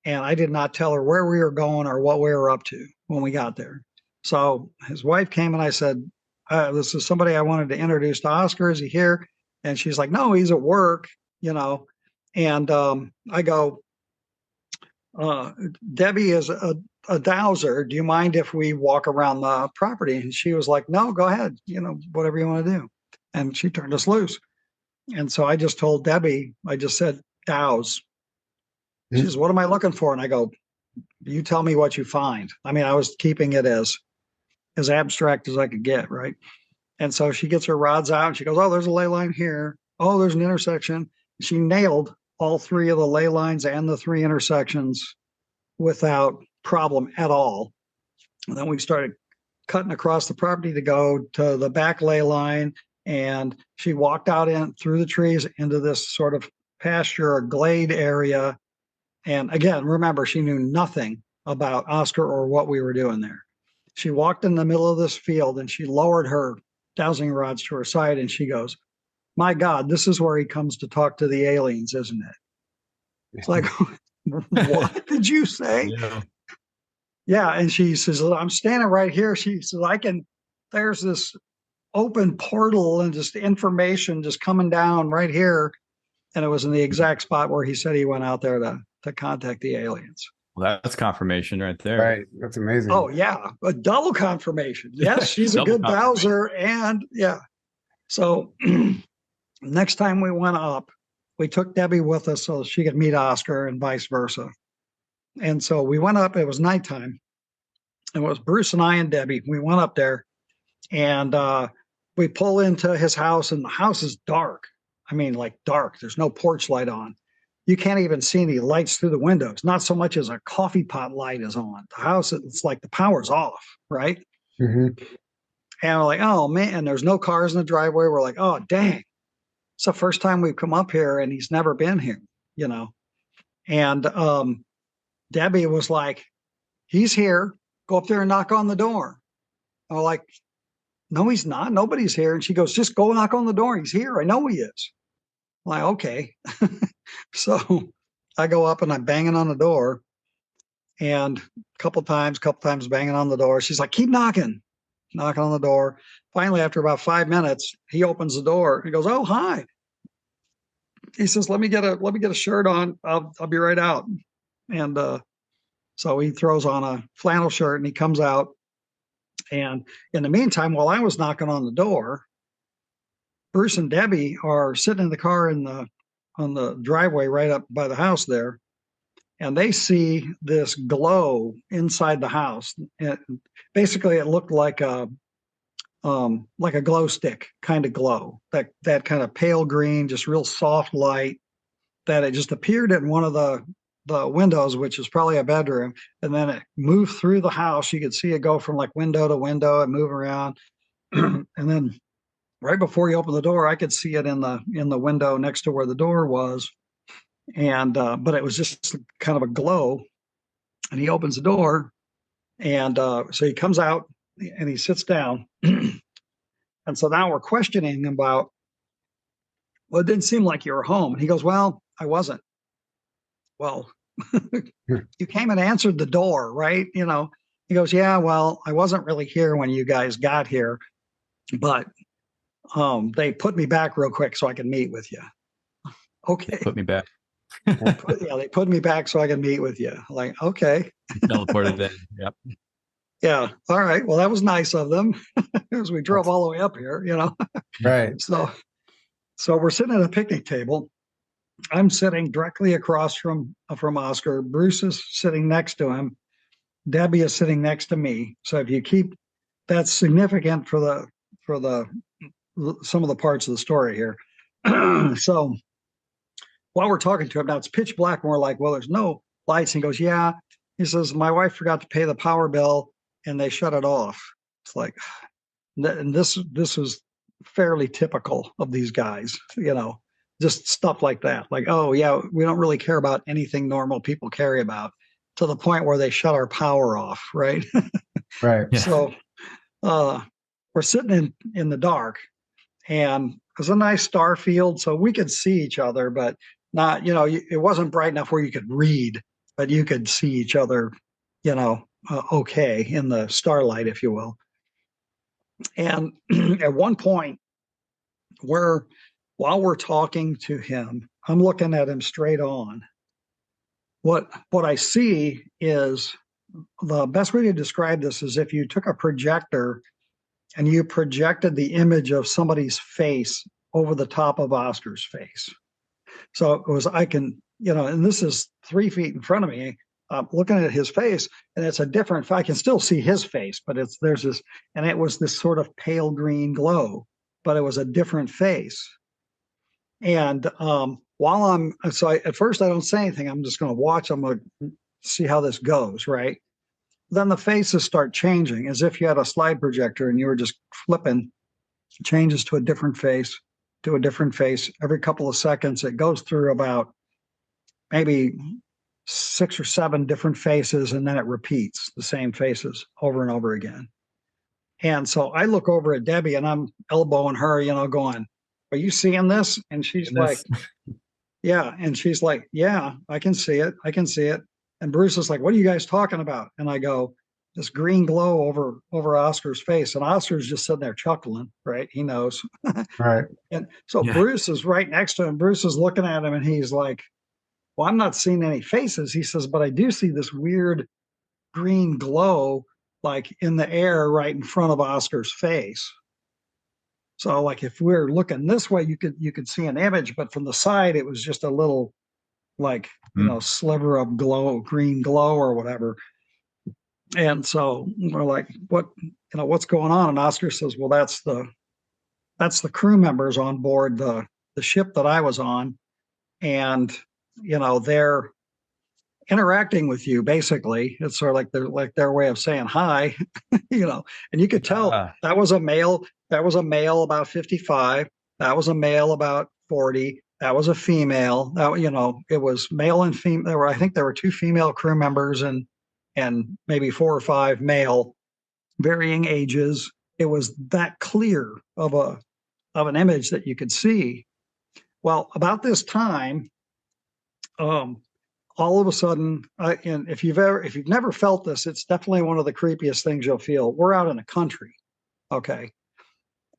Speaker 3: And I did not tell her where we were going or what we were up to when we got there. So his wife came and I said, this is somebody I wanted to introduce to Oscar. Is he here? And she's like, no, he's at work, And I go, Debbie is a dowser. Do you mind if we walk around the property? And she was like, no, go ahead. Whatever you want to do. And she turned us loose. And so I just told Debbie, I just said, douse. She says, what am I looking for? And I go, you tell me what you find. I mean, I was keeping it as abstract as I could get, right? And so she gets her rods out and she goes, oh, there's a ley line here. Oh, there's an intersection. She nailed all 3 of the ley lines and the 3 intersections without problem at all. And then we started cutting across the property to go to the back ley line. And she walked out through the trees into this sort of pasture or glade area. And again, remember, she knew nothing about Oscar or what we were doing there. She walked in the middle of this field and she lowered her dowsing rods to her side and she goes, my God, this is where he comes to talk to the aliens, isn't it? It's like, what did you say? Yeah. And she says, I'm standing right here. She says, there's this open portal and just information just coming down right here. And it was in the exact spot where he said he went out there to contact the aliens.
Speaker 4: Well, that's confirmation right there.
Speaker 2: Right. That's amazing.
Speaker 3: Oh, yeah. A double confirmation. Yes, she's a good dowser. And yeah. So next time we went up, we took Debbie with us so she could meet Oscar and vice versa. And so we went up. It was nighttime. It was Bruce and I and Debbie. We went up there and we pull into his house, and the house is dark. I mean, like dark. There's no porch light on. You can't even see any lights through the windows. Not so much as a coffee pot light is on. The house, it's like the power's off, right?
Speaker 2: Mm-hmm.
Speaker 3: And we're like, oh, man. And there's no cars in the driveway. We're like, oh, dang. It's the first time we've come up here, and he's never been here, you know? And Debbie was like, he's here. Go up there and knock on the door. And we're like, no, he's not. Nobody's here. And she goes, just go knock on the door. He's here. I know he is. I'm like, okay. So I go up and I'm banging on the door, and a couple times banging on the door. She's like, keep knocking on the door. Finally, after about 5 minutes, he opens the door. He goes, oh, hi. He says, let me get a shirt on. I'll be right out. And so he throws on a flannel shirt and he comes out. And in the meantime, while I was knocking on the door, Bruce and Debbie are sitting in the car on the driveway right up by the house there, and they see this glow inside the house. And basically, it looked like a glow stick kind of glow, that kind of pale green, just real soft light, that it just appeared in one of the windows, which is probably a bedroom, and then it moved through the house. You could see it go from like window to window and move around, and then right before he opened the door, I could see it in the window next to where the door was. And but it was just kind of a glow. And he opens the door, and so he comes out and he sits down. And so now we're questioning him about, well, it didn't seem like you were home. And he goes, well, I wasn't. Well, you came and answered the door, right? You know, he goes, yeah, well, I wasn't really here when you guys got here, but they put me back real quick so I can meet with you. Okay.
Speaker 4: Put me back.
Speaker 3: They put me back so I can meet with you. Like, okay.
Speaker 4: Teleported in. Yep.
Speaker 3: Yeah. All right. Well, that was nice of them, because we drove all the way up here, you know.
Speaker 2: Right.
Speaker 3: So we're sitting at a picnic table. I'm sitting directly across from Oscar. Bruce is sitting next to him. Debbie is sitting next to me. So if you keep, that's significant for the some of the parts of the story here. So while we're talking to him now, it's pitch black, and we're like, well, there's no lights. And he goes, yeah. He says, my wife forgot to pay the power bill and they shut it off. It's like, and this was fairly typical of these guys, you know, just stuff like that. Like, oh yeah, we don't really care about anything normal people care about, to the point where they shut our power off. Right.
Speaker 2: Right.
Speaker 3: Yeah. So we're sitting in the dark, and it was a nice star field, so we could see each other, but not, you know, it wasn't bright enough where you could read, but you could see each other, you know, okay, in the starlight, if you will. And at one point, while we're talking to him, I'm looking at him straight on. What I see is, the best way to describe this is if you took a projector and you projected the image of somebody's face over the top of Oscar's face. So it was, I can, you know, and this is 3 feet in front of me, looking at his face, and it's a different, I can still see his face, but there's this, and it was this sort of pale green glow, but it was a different face. And at first I don't say anything. I'm just going to watch. I'm going to see how this goes, right? Then the faces start changing, as if you had a slide projector and you were just flipping, changes to a different face, every couple of seconds. It goes through about maybe 6 or 7 different faces, and then it repeats the same faces over and over again. And so I look over at Debbie, and I'm elbowing her, you know, going, are you seeing this? And she's like, yeah. And she's like, yeah, I can see it. I can see it. And Bruce is like, what are you guys talking about? And I go, this green glow over Oscar's face. And Oscar's just sitting there chuckling, right? He knows.
Speaker 2: Right.
Speaker 3: And so Bruce is right next to him. Bruce is looking at him and he's like, well, I'm not seeing any faces. He says, but I do see this weird green glow like in the air right in front of Oscar's face. So like if we're looking this way, you could see an image, but from the side, it was just a little like, sliver of green glow or whatever. And so we're like, what's going on? And Oscar says, well, that's the crew members on board the ship that I was on. And, they're interacting with you. Basically, it's sort of like their way of saying hi, and you could tell that was a male about 55. That was a male about 40. That was a female. That, it was male and female. I think there were 2 female crew members and maybe 4 or 5 male, varying ages. It was that clear of an image that you could see. Well, about this time, all of a sudden, and if you've never felt this, it's definitely one of the creepiest things you'll feel. We're out in the country, okay,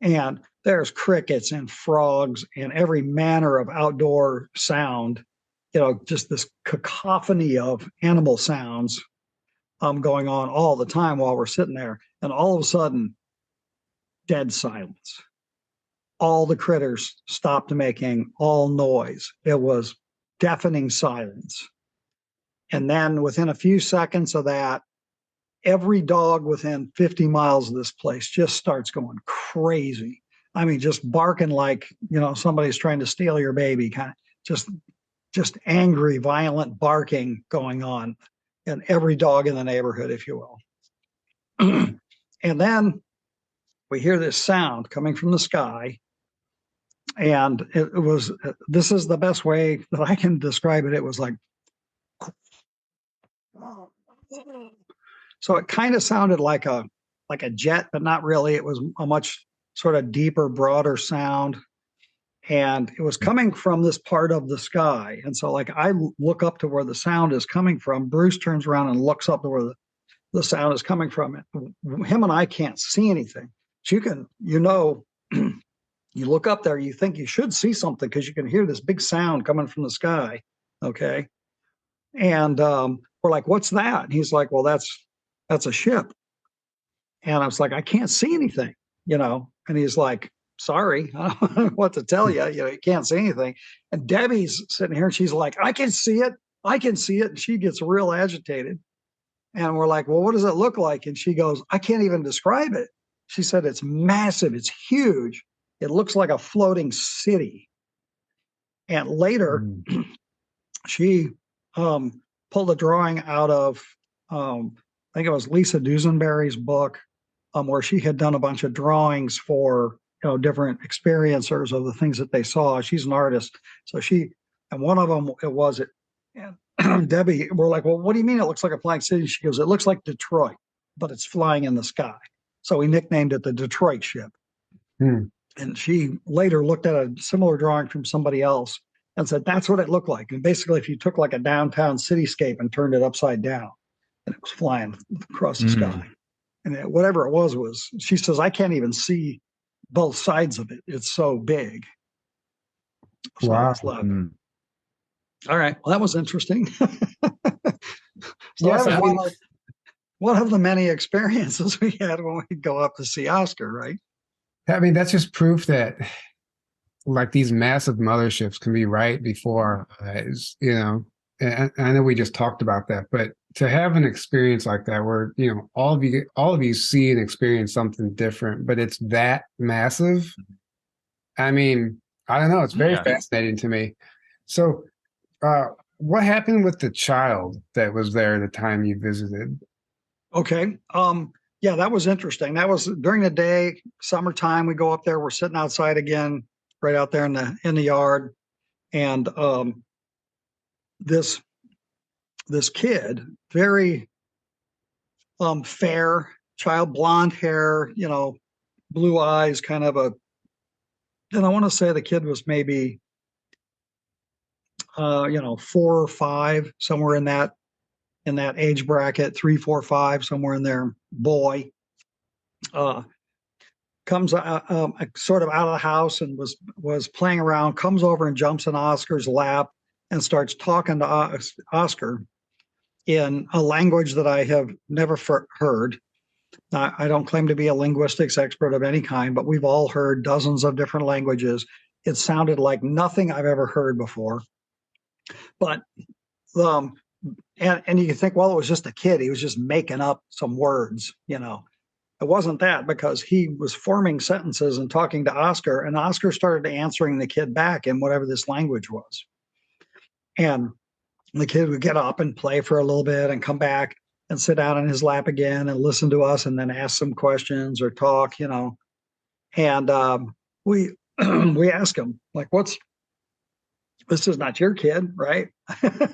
Speaker 3: and there's crickets and frogs and every manner of outdoor sound, just this cacophony of animal sounds going on all the time while we're sitting there. And all of a sudden, dead silence. All the critters stopped making all noise. It was deafening silence. And then within a few seconds of that, every dog within 50 miles of this place just starts going crazy. I mean, just barking like, somebody's trying to steal your baby, kind of just angry, violent barking going on in every dog in the neighborhood, if you will. And then we hear this sound coming from the sky. And this is the best way that I can describe it. It was like, so it kind of sounded like a jet, but not really. It was a much sort of deeper, broader sound. And it was coming from this part of the sky. And so like I look up to where the sound is coming from. Bruce turns around and looks up to where the sound is coming from. Him and I can't see anything. But you can, you look up there, you think you should see something because you can hear this big sound coming from the sky. Okay. And we're like, what's that? And he's like, well, that's a ship. And I was like, I can't see anything, and he's like, sorry, I don't know what to tell you. You can't see anything. And Debbie's sitting here and she's like, I can see it. I can see it. And she gets real agitated. And we're like, well, what does it look like? And she goes, I can't even describe it. She said, it's massive. It's huge. It looks like a floating city. And later, she pulled a drawing out of, I think it was Lisa Dusenberry's book, where she had done a bunch of drawings for different experiencers of the things that they saw. She's an artist, so and one of them and Debbie, we're like, well, what do you mean it looks like a flying city? She goes, it looks like Detroit, but it's flying in the sky. So we nicknamed it the Detroit ship. And she later looked at a similar drawing from somebody else and said, that's what it looked like. And basically, if you took like a downtown cityscape and turned it upside down, and it was flying across the sky. And whatever it was, she says, I can't even see both sides of it. It's so big. So
Speaker 2: wow.
Speaker 3: All right. Well, that was interesting. One of the many experiences we had when we go up to see Oscar, right?
Speaker 2: I mean, that's just proof that like these massive motherships can be right before our eyes, and I know we just talked about that, but to have an experience like that where, all of you see and experience something different, but it's that massive. I mean, I don't know. It's very fascinating to me. So what happened with the child that was there the time you visited?
Speaker 3: Okay. Yeah, that was interesting. That was during the day, summertime. We go up there. We're sitting outside again, right out there in the yard. And this kid, very fair child, blonde hair, blue eyes, kind of and I want to say the kid was maybe, 4 or 5, somewhere in that age bracket, 3, 4, 5, somewhere in there. Boy, comes sort of out of the house and was playing around. Comes over and jumps in Oscar's lap and starts talking to Oscar in a language that I have never heard. I don't claim to be a linguistics expert of any kind, but we've all heard dozens of different languages. It sounded like nothing I've ever heard before. But and you can think, well, it was just a kid. He was just making up some words, It wasn't that, because he was forming sentences and talking to Oscar, and Oscar started answering the kid back in whatever this language was. And the kid would get up and play for a little bit and come back and sit down in his lap again and listen to us and then ask some questions or talk, And we ask him, like, this is not your kid, right?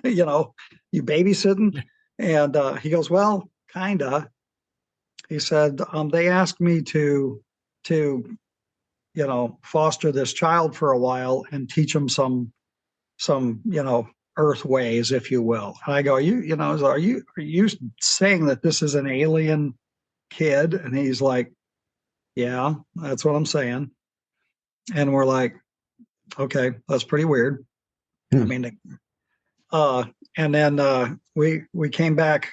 Speaker 3: You babysitting? And he goes, well, kinda. He said, they asked me to foster this child for a while and teach him some earth ways, if you will. And I go, are you saying that this is an alien kid? And he's like, yeah, that's what I'm saying. And we're like, okay, that's pretty weird. I mean, and then we came back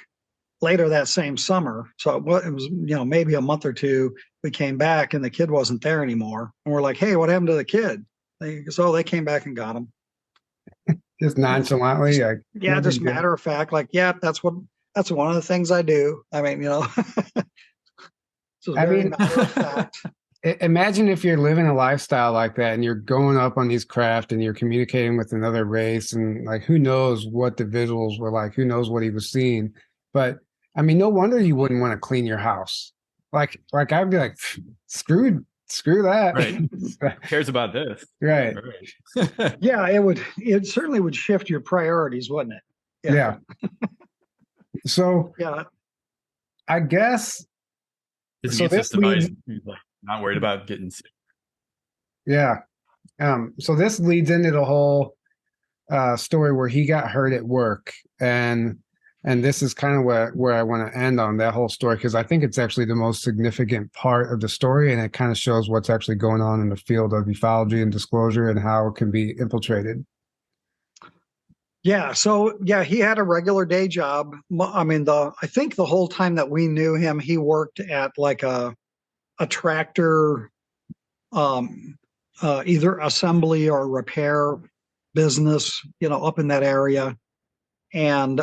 Speaker 3: later that same summer. So it was, maybe a month or two, we came back and the kid wasn't there anymore. And we're like, hey, what happened to the kid? They came back and got him.
Speaker 2: Just nonchalantly,
Speaker 3: just matter of fact, like, yeah, that's one of the things I do. I mean, matter of fact.
Speaker 2: Imagine if you're living a lifestyle like that and you're going up on these craft and you're communicating with another race, and like, who knows what the visuals were like, who knows what he was seeing. But I mean, no wonder you wouldn't want to clean your house. Like I'd be like, screw that.
Speaker 4: Right. Who cares about this?
Speaker 2: Right.
Speaker 3: Yeah, it certainly would shift your priorities, wouldn't it?
Speaker 2: Yeah. So
Speaker 3: yeah,
Speaker 2: I guess
Speaker 4: this device, not worried about getting sick.
Speaker 2: Yeah. So this leads into the whole story where he got hurt at work, and this is kind of where I want to end on that whole story, because I think it's actually the most significant part of the story, and it kind of shows what's actually going on in the field of ufology and disclosure and how it can be infiltrated.
Speaker 3: Yeah. So yeah, he had a regular day job. I mean, I think the whole time that we knew him, he worked at like a tractor, either assembly or repair business, up in that area. And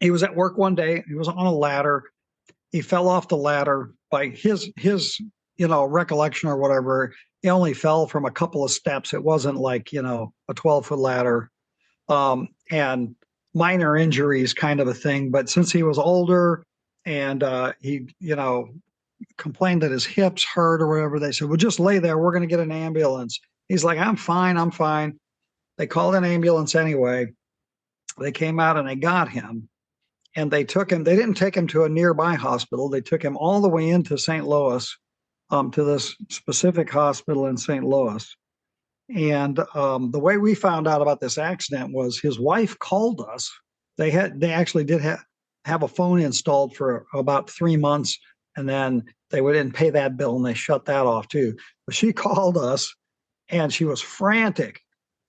Speaker 3: he was at work one day. He was on a ladder. He fell off the ladder. By his recollection or whatever, he only fell from a couple of steps. It wasn't like, a 12-foot ladder, and minor injuries kind of a thing. But since he was older and he, complained that his hips hurt or whatever, they said, well, just lay there. We're going to get an ambulance. He's like, I'm fine. They called an ambulance anyway. They came out and they got him, and they took him. They didn't take him to a nearby hospital. They took him all the way into St. Louis, to this specific hospital in St. Louis. And the way we found out about this accident was his wife called us. They actually did have a phone installed for about 3 months, and then they didn't pay that bill and they shut that off too. But she called us and she was frantic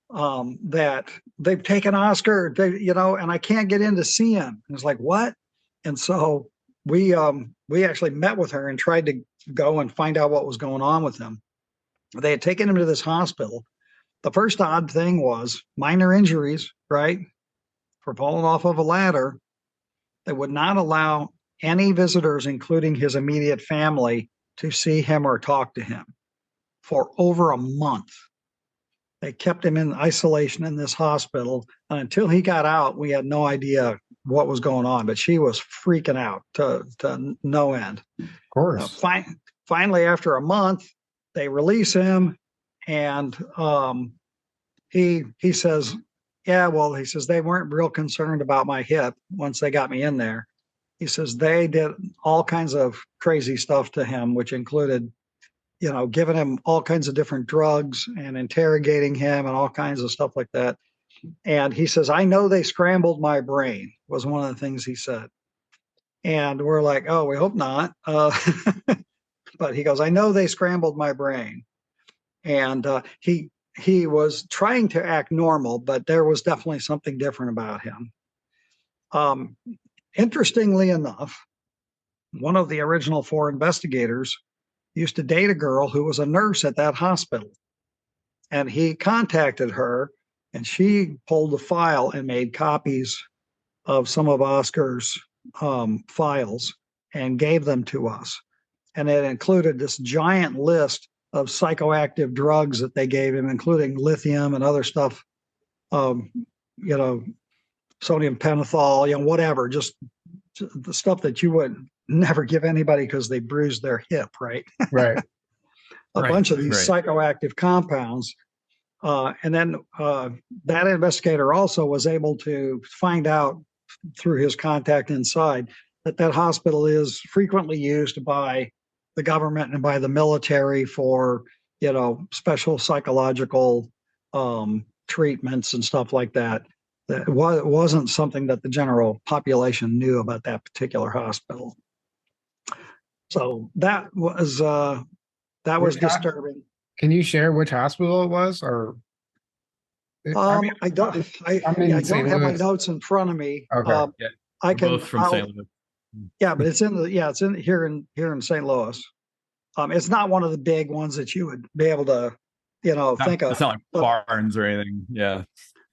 Speaker 3: that they've taken Oscar, and I can't get in to see him. And it's like, what? And so we actually met with her and tried to go and find out what was going on with him. They had taken him to this hospital. The first odd thing was minor injuries, right? For falling off of a ladder. They would not allow any visitors, including his immediate family, to see him or talk to him for over a month. They kept him in isolation in this hospital. And until he got out, we had no idea what was going on, but she was freaking out to no end.
Speaker 2: Of course.
Speaker 3: Finally, after a month, they release him, and he says, yeah, well, he says they weren't real concerned about my hip once they got me in there. He says they did all kinds of crazy stuff to him, which included giving him all kinds of different drugs and interrogating him and all kinds of stuff like that. And he says, I know they scrambled my brain, was one of the things he said. And we're like, oh, we hope not. But he goes, I know they scrambled my brain. And he was trying to act normal, but there was definitely something different about him. Interestingly enough, one of the original 4 investigators used to date a girl who was a nurse at that hospital. And he contacted her, and she pulled the file and made copies of some of Oscar's files and gave them to us. And it included this giant list of psychoactive drugs that they gave him, including lithium and other stuff, sodium pentothal, whatever, just the stuff that you would never give anybody because they bruised their hip, right?
Speaker 2: Right.
Speaker 3: A bunch of these psychoactive compounds. And then that investigator also was able to find out through his contact inside that hospital is frequently used by the government and by the military for, special psychological treatments and stuff like that. That wasn't something that the general population knew about that particular hospital. So that was disturbing.
Speaker 2: Can you share which hospital it was, or?
Speaker 3: I don't have my notes in front of me.
Speaker 2: Okay.
Speaker 3: I can.
Speaker 4: Both from St. Louis.
Speaker 3: Yeah, but it's in here in St. Louis. It's not one of the big ones that you would be able to, think of.
Speaker 4: It's not like Barnes or anything. Yeah.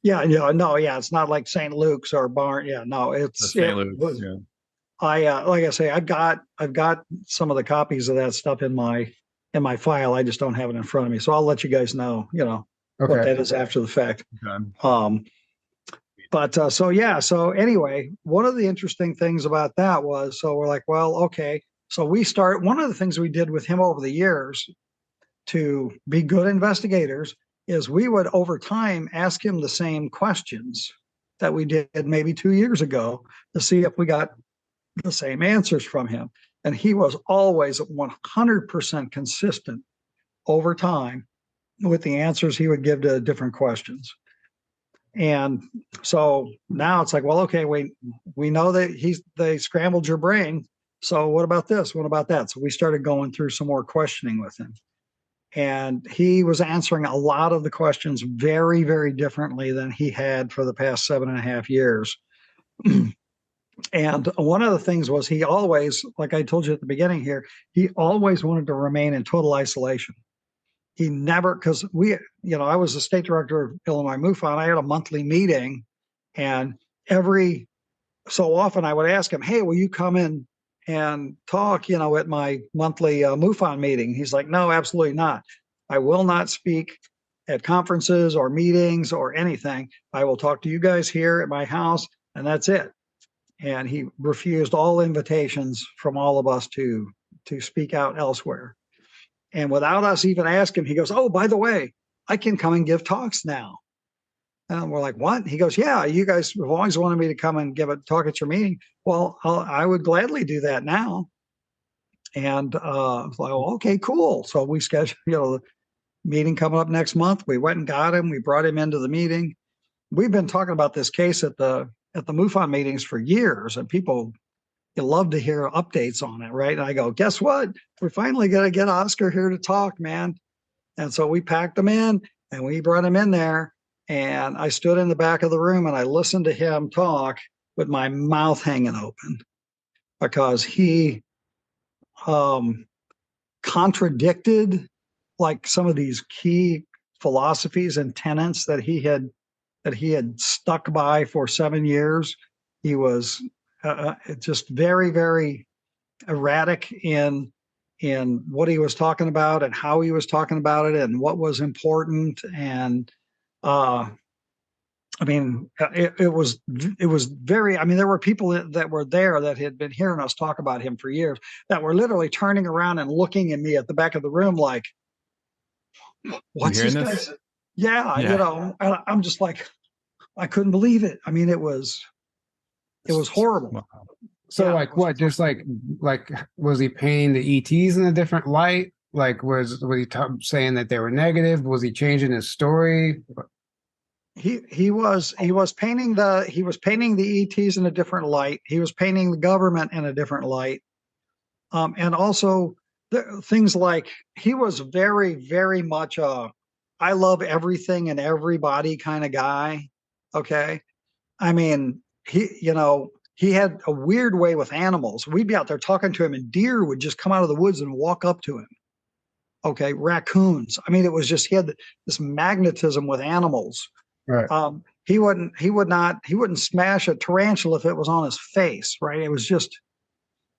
Speaker 3: Yeah, no, it's not like St. Luke's or Barnes. Yeah, no, it's
Speaker 4: St. Luke's. Yeah.
Speaker 3: Like I say, I've got some of the copies of that stuff in my file. I just don't have it in front of me, so I'll let you guys know,
Speaker 2: Okay.
Speaker 3: what that is after the fact.
Speaker 4: Okay.
Speaker 3: So anyway, one of the interesting things about that was, so we're like, well, okay. So one of the things we did with him over the years to be good investigators is we would over time ask him the same questions that we did maybe 2 years ago to see if we got the same answers from him. And he was always 100% consistent over time with the answers he would give to different questions. And so now it's like, well, okay, we know that they scrambled your brain. So what about this? What about that? So we started going through some more questioning with him. And he was answering a lot of the questions very, very differently than he had for the past 7.5 years. And one of the things was he always, like I told you at the beginning here, he always wanted to remain in total isolation. He never, because I was the state director of Illinois MUFON. I had a monthly meeting, and every so often I would ask him, hey, will you come in and talk, at my monthly MUFON meeting? He's like, no, absolutely not. I will not speak at conferences or meetings or anything. I will talk to you guys here at my house, and that's it. And he refused all invitations from all of us to speak out elsewhere. And without us even asking, he goes, oh, by the way, I can come and give talks now. And we're like, what? He goes, yeah, you guys have always wanted me to come and give a talk at your meeting. Well, I would gladly do that now. And I was like, oh, okay, cool. So we scheduled, the meeting coming up next month. We went and got him. We brought him into the meeting. We've been talking about this case at the MUFON meetings for years, and people love to hear updates on it, right? And I go, guess what? We're finally going to get Oscar here to talk, man. And so we packed him in, and we brought him in there. And I stood in the back of the room, and I listened to him talk with my mouth hanging open, because he contradicted like some of these key philosophies and tenets that he had stuck by for 7 years. He was just very, very erratic in what he was talking about and how he was talking about it and what was important. And it was very, there were people that were there that had been hearing us talk about him for years that were literally turning around and looking at me at the back of the room like, what's this guy? Yeah, and I'm just like, I couldn't believe it. It was horrible.
Speaker 2: Wow. So what, just like, was he painting the ETs in a different light? Like, was he saying that they were negative? Was he changing his story?
Speaker 3: He was painting the ETs in a different light. He was painting the government in a different light. And also things like he was very, very much I love everything and everybody kind of guy. Okay. I mean, he had a weird way with animals. We'd be out there talking to him and deer would just come out of the woods and walk up to him. Okay. Raccoons. I mean, it was just, he had this magnetism with animals.
Speaker 2: Right.
Speaker 3: He wouldn't smash a tarantula if it was on his face. Right. It was just,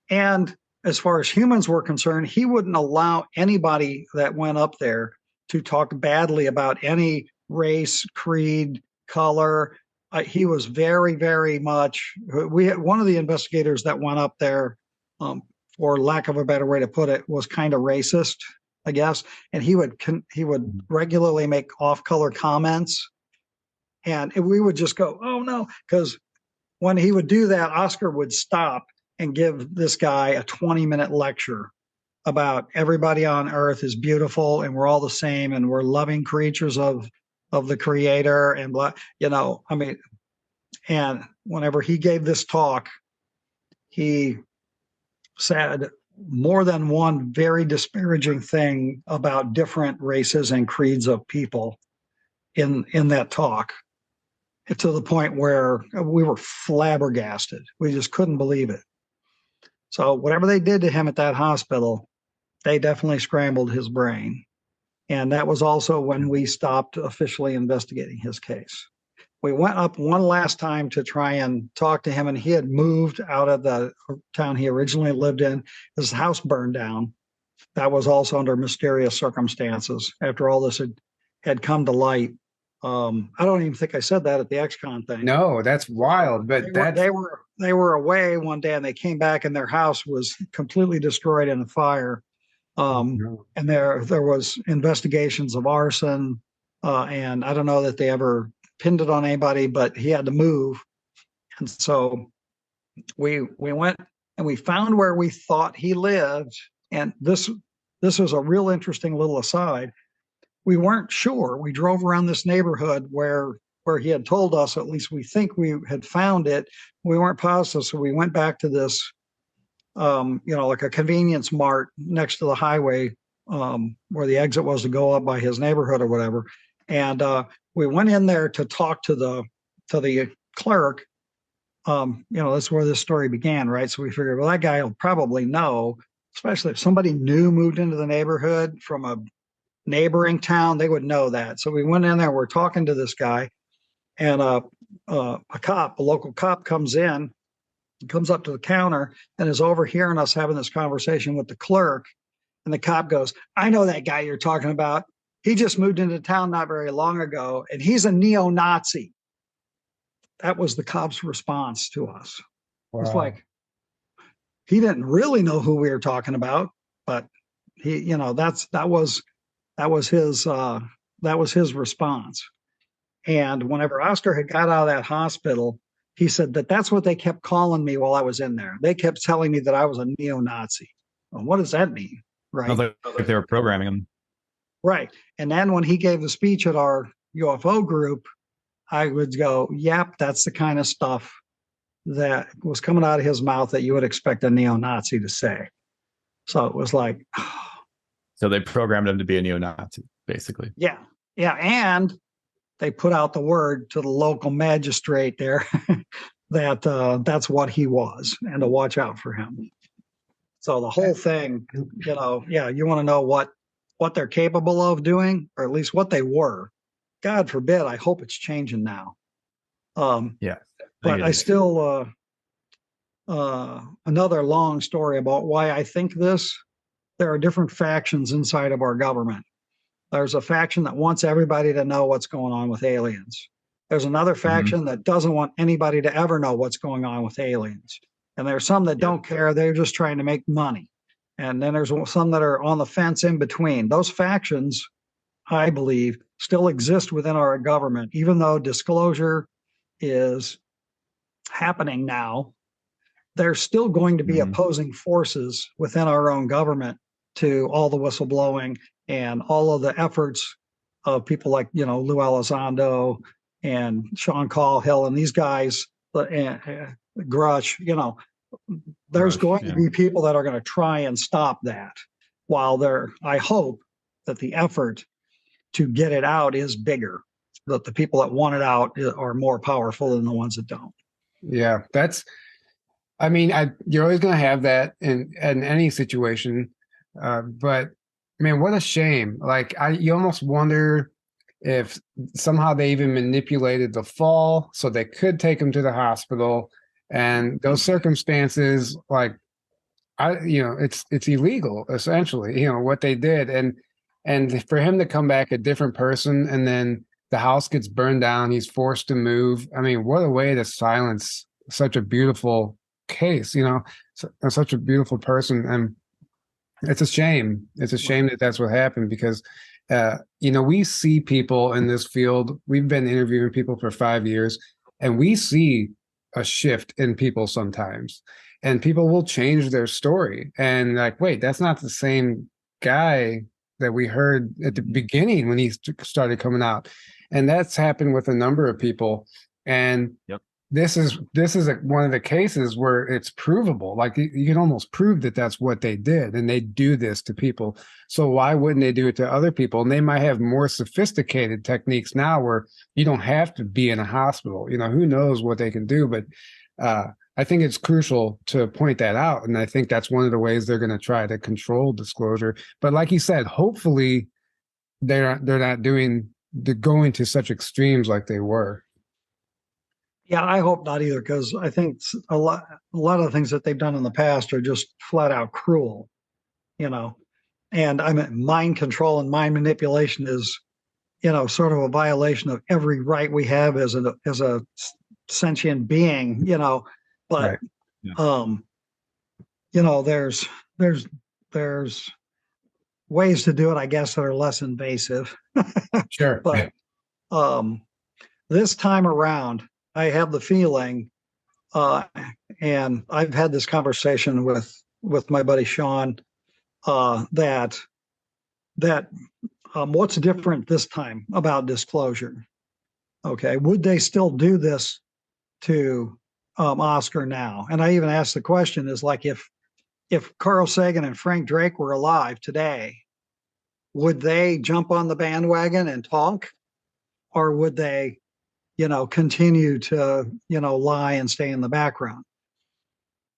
Speaker 3: and as far as humans were concerned, he wouldn't allow anybody that went up there to talk badly about any race, creed, color. He was very, very much. We had one of the investigators that went up there, for lack of a better way to put it, was kind of racist, I guess. And he would regularly make off-color comments, and we would just go, "Oh no," because when he would do that, Oscar would stop and give this guy a 20-minute lecture about everybody on Earth is beautiful and we're all the same and we're loving creatures of the Creator and blah, I mean, and whenever he gave this talk, he said more than one very disparaging thing about different races and creeds of people in that talk, to the point where we were flabbergasted. We just couldn't believe it. So whatever they did to him at that hospital, they definitely scrambled his brain. And that was also when we stopped officially investigating his case. We went up one last time to try and talk to him, and he had moved out of the town he originally lived in. His house burned down. That was also under mysterious circumstances after all this had come to light. I don't even think I said that at the ex-con thing.
Speaker 2: No, that's wild. But
Speaker 3: they were away one day and they came back and their house was completely destroyed in a fire. And there was investigations of arson, and I don't know that they ever pinned it on anybody, but he had to move. And so we went and we found where we thought he lived. And this was a real interesting little aside. We weren't sure. We drove around this neighborhood where he had told us, at least we think we had found it. We weren't positive. So we went back to this, like a convenience mart next to the highway, where the exit was to go up by his neighborhood or whatever. And we went in there to talk to the clerk. That's where this story began, right? So we figured, well, that guy will probably know, especially if somebody new moved into the neighborhood from a neighboring town, they would know that. So we went in there, we're talking to this guy, and a local cop comes up to the counter and is overhearing us having this conversation with the clerk. And the cop goes, "I know that guy you're talking about. He just moved into town not very long ago, and he's a neo-Nazi." That was the cop's response to us. Wow. It's like, he didn't really know who we were talking about, but he, that was his response. And whenever Oscar had got out of that hospital, he said that's what they kept calling me while I was in there. They kept telling me that I was a neo-Nazi. Well, what does that mean? Right.
Speaker 4: Sounds like they were programming him.
Speaker 3: Right. And then when he gave the speech at our UFO group, I would go, yep, that's the kind of stuff that was coming out of his mouth that you would expect a neo-Nazi to say. So it was like,
Speaker 4: so they programmed him to be a neo-Nazi, basically.
Speaker 3: Yeah. Yeah. And they put out the word to the local magistrate there that that's what he was and to watch out for him. So the whole thing, you want to know what they're capable of doing, or at least what they were. God forbid, I hope it's changing now.
Speaker 4: Yeah.
Speaker 3: But I still, another long story about why I think this. There are different factions inside of our government. There's a faction that wants everybody to know what's going on with aliens. There's another faction that doesn't want anybody to ever know what's going on with aliens. And there's some that don't care. They're just trying to make money. And then there's some that are on the fence in between. Those factions, I believe, still exist within our government, even though disclosure is happening now. There's still going to be opposing forces within our own government to all the whistleblowing and all of the efforts of people like, Lou Elizondo and Sean Cahill and these guys, Grush, there's going to be people that are going to try and stop that, while I hope that the effort to get it out is bigger, that the people that want it out are more powerful than the ones that don't.
Speaker 2: Yeah, you're always going to have that in any situation. But man, what a shame. Like you almost wonder if somehow they even manipulated the fall so they could take him to the hospital, and those circumstances, like it's illegal essentially, what they did. And for him to come back a different person, and then the house gets burned down, he's forced to move. I mean, what a way to silence such a beautiful case, such a beautiful person. And it's a shame. It's a shame that that's what happened, because, we see people in this field. We've been interviewing people for 5 years, and we see a shift in people sometimes, and people will change their story. And like, wait, that's not the same guy that we heard at the beginning when he started coming out. And that's happened with a number of people. And this is one of the cases where it's provable. Like you can almost prove that that's what they did, and they do this to people. So why wouldn't they do it to other people? And they might have more sophisticated techniques now where you don't have to be in a hospital. Who knows what they can do? But I think it's crucial to point that out. And I think that's one of the ways they're going to try to control disclosure. But like you said, hopefully they're not going to such extremes like they were.
Speaker 3: Yeah, I hope not either, because I think a lot of the things that they've done in the past are just flat out cruel, and mind control and mind manipulation is, sort of a violation of every right we have as a sentient being, but, right. There's ways to do it, I guess, that are less invasive.
Speaker 2: Sure.
Speaker 3: But, this time around, I have the feeling, and I've had this conversation with my buddy Sean, that what's different this time about disclosure? Okay, would they still do this to Oscar now? And I even asked the question: is like if Carl Sagan and Frank Drake were alive today, would they jump on the bandwagon and talk, or would they continue to, lie and stay in the background?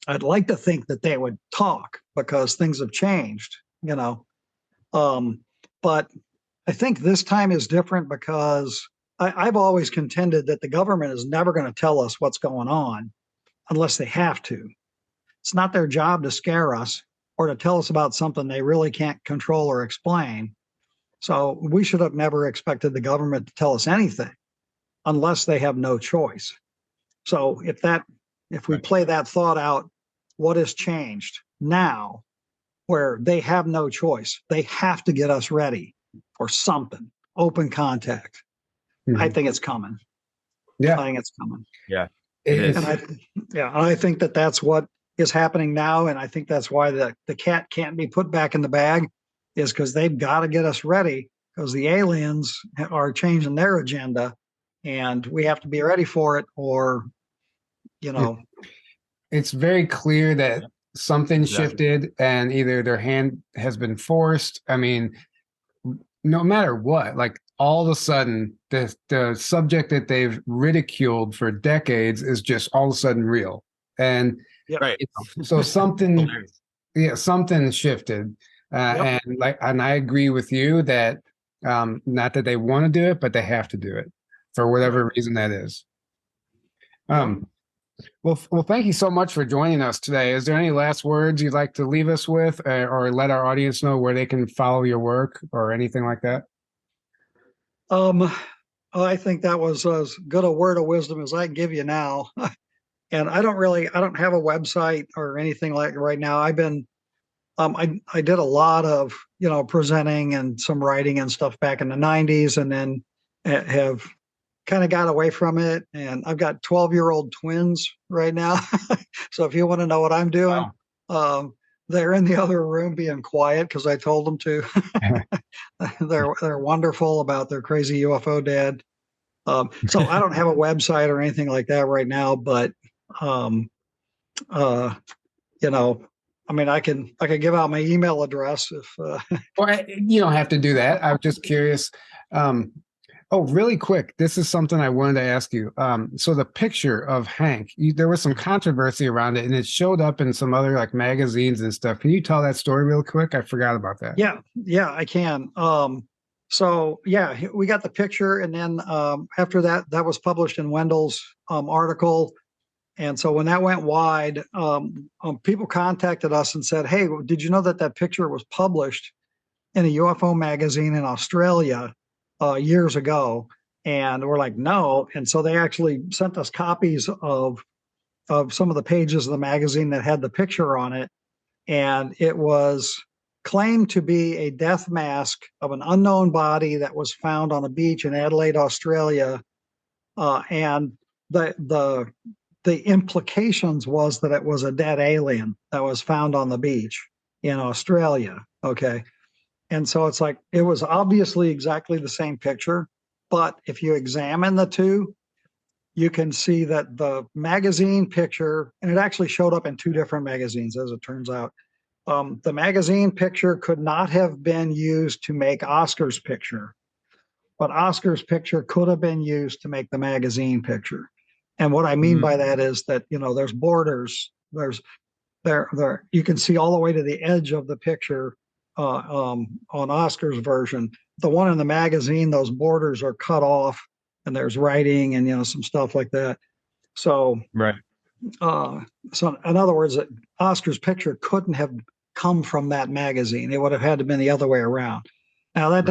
Speaker 3: I'd like to think that they would talk, because things have changed, but I think this time is different, because I've always contended that the government is never going to tell us what's going on unless they have to. It's not their job to scare us or to tell us about something they really can't control or explain. So we should have never expected the government to tell us anything unless they have no choice. So if we play that thought out, what has changed now where they have no choice? They have to get us ready for something, open contact. Mm-hmm. I think it's coming.
Speaker 2: Yeah.
Speaker 3: I think it's coming.
Speaker 4: Yeah. It is.
Speaker 3: And I think that's what is happening now. And I think that's why the cat can't be put back in the bag, is because they've got to get us ready, because the aliens are changing their agenda. And we have to be ready for it, or,
Speaker 2: It's very clear that something shifted, and either their hand has been forced. I mean, no matter what, like all of a sudden, the subject that they've ridiculed for decades is just all of a sudden real. And so something shifted. And I agree with you that not that they want to do it, but they have to do it, for whatever reason that is. Well, thank you so much for joining us today. Is there any last words you'd like to leave us with, or let our audience know where they can follow your work or anything like that?
Speaker 3: I think that was as good a word of wisdom as I can give you now. And I don't have a website or anything like right now. I've been, I did a lot of, presenting and some writing and stuff back in the 90s, and then have kind of got away from it. And I've got 12-year-old twins right now. So if you want to know what I'm doing, they're in the other room being quiet because I told them to. They're wonderful about their crazy UFO dad. So I don't have a website or anything like that right now, but you know, I mean, I can give out my email address if.
Speaker 2: Well, you don't have to do that. I'm just curious. Oh, really quick. This is something I wanted to ask you. So the picture of Hank, there was some controversy around it, and it showed up in some other like magazines and stuff. Can you tell that story real quick? I forgot about that.
Speaker 3: Yeah, I can. So yeah, we got the picture, and then after that, that was published in Wendell's article. And so when that went wide, people contacted us and said, "Hey, did you know that picture was published in a UFO magazine in Australia years ago?" And we're like, "No." And so they actually sent us copies of some of the pages of the magazine that had the picture on it, and it was claimed to be a death mask of an unknown body that was found on a beach in Adelaide, Australia, and the implications was that it was a dead alien that was found on the beach in Australia. Okay. And so it's like, it was obviously exactly the same picture, but if you examine the two, you can see that the magazine picture, and it actually showed up in two different magazines, as it turns out. The magazine picture could not have been used to make Oscar's picture, but Oscar's picture could have been used to make the magazine picture. And what I mean by that is that, you know, there's borders, there you can see all the way to the edge of the picture on Oscar's version. The one in the magazine, those borders are cut off, and there's writing and, you know, some stuff like that. So
Speaker 4: right.
Speaker 3: So in other words, Oscar's picture couldn't have come from that magazine. It would have had to been the other way around. Now that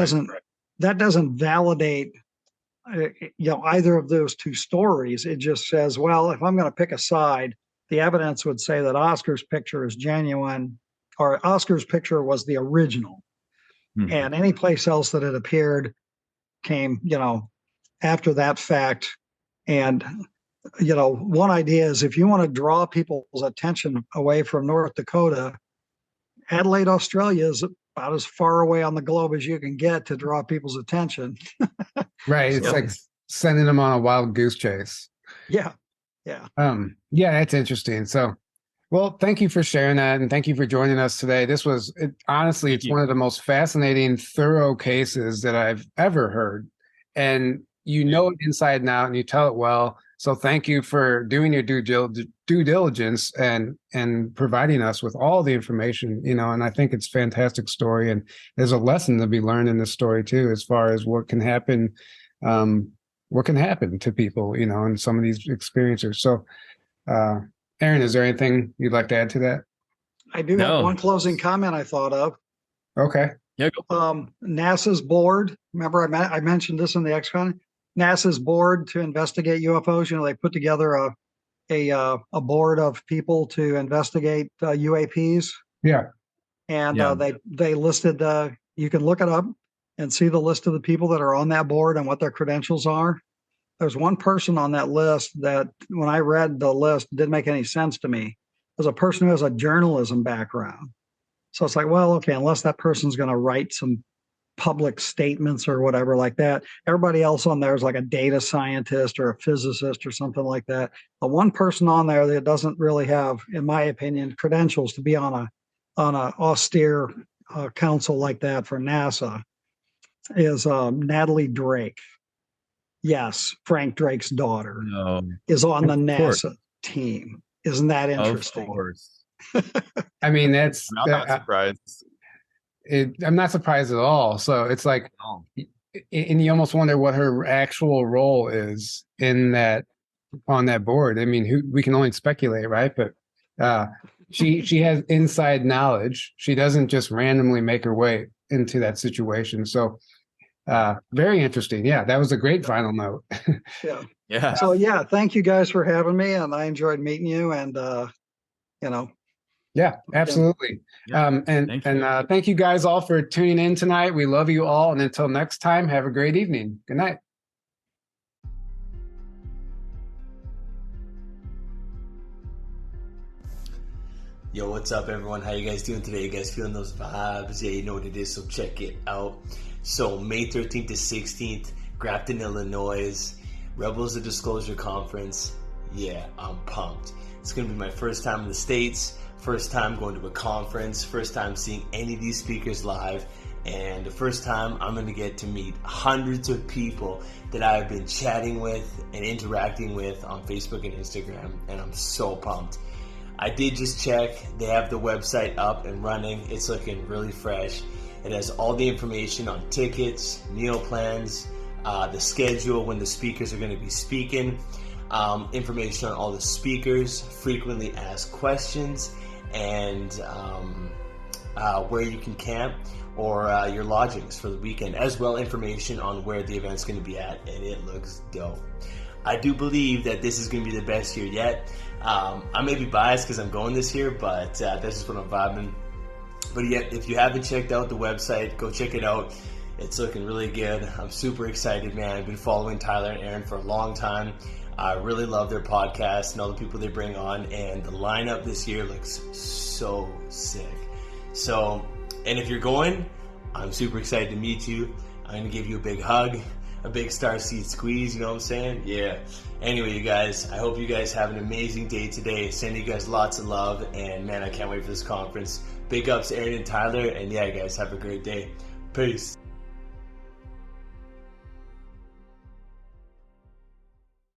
Speaker 3: doesn't validate either of those two stories. It just says, well, if I'm going to pick a side, the evidence would say that Oscar's picture is genuine, or Oscar's picture was the original. And any place else that it appeared came, after that fact. And, one idea is, if you want to draw people's attention away from North Dakota, Adelaide, Australia is about as far away on the globe as you can get to draw people's attention.
Speaker 2: Right. It's like sending them on a wild goose chase.
Speaker 3: Yeah.
Speaker 2: Yeah, that's interesting. So, well, thank you for sharing that. And thank you for joining us today. This was, honestly, it's one of the most fascinating, thorough cases that I've ever heard. And you know it inside and out, and you tell it well. So thank you for doing your due diligence and providing us with all the information, and I think it's a fantastic story. And there's a lesson to be learned in this story too, as far as what can happen to people, in some of these experiences. So, Aaron, is there anything you'd like to add to that?
Speaker 3: I do have one closing comment I thought of.
Speaker 2: Okay.
Speaker 4: Yeah.
Speaker 3: NASA's board. Remember, I mentioned this in the X-Con. NASA's board to investigate UFOs. They put together a board of people to investigate UAPs.
Speaker 2: Yeah.
Speaker 3: And they listed. You can look it up and see the list of the people that are on that board and what their credentials are. There's one person on that list that, when I read the list, didn't make any sense to me. There's a person who has a journalism background. So it's like, well, okay, unless that person's going to write some public statements or whatever like that. Everybody else on there is like a data scientist or a physicist or something like that. The one person on there that doesn't really have, in my opinion, credentials to be on a austere council like that for NASA is Natalie Drake. Yes, Frank Drake's daughter is on the NASA team. Isn't that interesting?
Speaker 4: Of course.
Speaker 2: I mean, I'm
Speaker 4: not surprised.
Speaker 2: I'm not surprised at all. So it's like, and you almost wonder what her actual role is on that board. I mean, we can only speculate, right? But she has inside knowledge. She doesn't just randomly make her way into that situation. So very interesting. Yeah, that was a great final note.
Speaker 3: Yeah. So thank you guys for having me, and I enjoyed meeting you. And
Speaker 2: Yeah, absolutely.
Speaker 4: Yeah.
Speaker 2: Thank you guys all for tuning in tonight. We love you all. And until next time, have a great evening. Good night.
Speaker 5: Yo, what's up, everyone? How you guys doing today? You guys feeling those vibes? Yeah, you know what it is, so check it out. So May 13th to 16th, Grafton, Illinois, Rebels of Disclosure Conference. Yeah, I'm pumped. It's going to be my first time in the States, first time going to a conference, first time seeing any of these speakers live, and the first time I'm going to get to meet hundreds of people that I've been chatting with and interacting with on Facebook and Instagram, and I'm so pumped. I did just check. They have the website up and running. It's looking really fresh. It has all the information on tickets, meal plans, the schedule, when the speakers are going to be speaking, information on all the speakers, frequently asked questions, and where you can camp or your lodgings for the weekend, as well information on where the event's going to be at, and it looks dope. I do believe that this is going to be the best year yet. I may be biased because I'm going this year, but that's just what I'm vibing. But yeah, if you haven't checked out the website, go check it out. It's looking really good. I'm super excited, man. I've been following Tyler and Aaron for a long time. I really love their podcast and all the people they bring on, and the lineup this year looks so sick. So, and if you're going, I'm super excited to meet you. I'm going to give you a big hug, a big starseed squeeze, you know what I'm saying? Yeah. Anyway, you guys, I hope you guys have an amazing day today. Sending you guys lots of love, and man, I can't wait for this conference. Big ups, Aaron and Tyler, and yeah, guys, have a great day. Peace.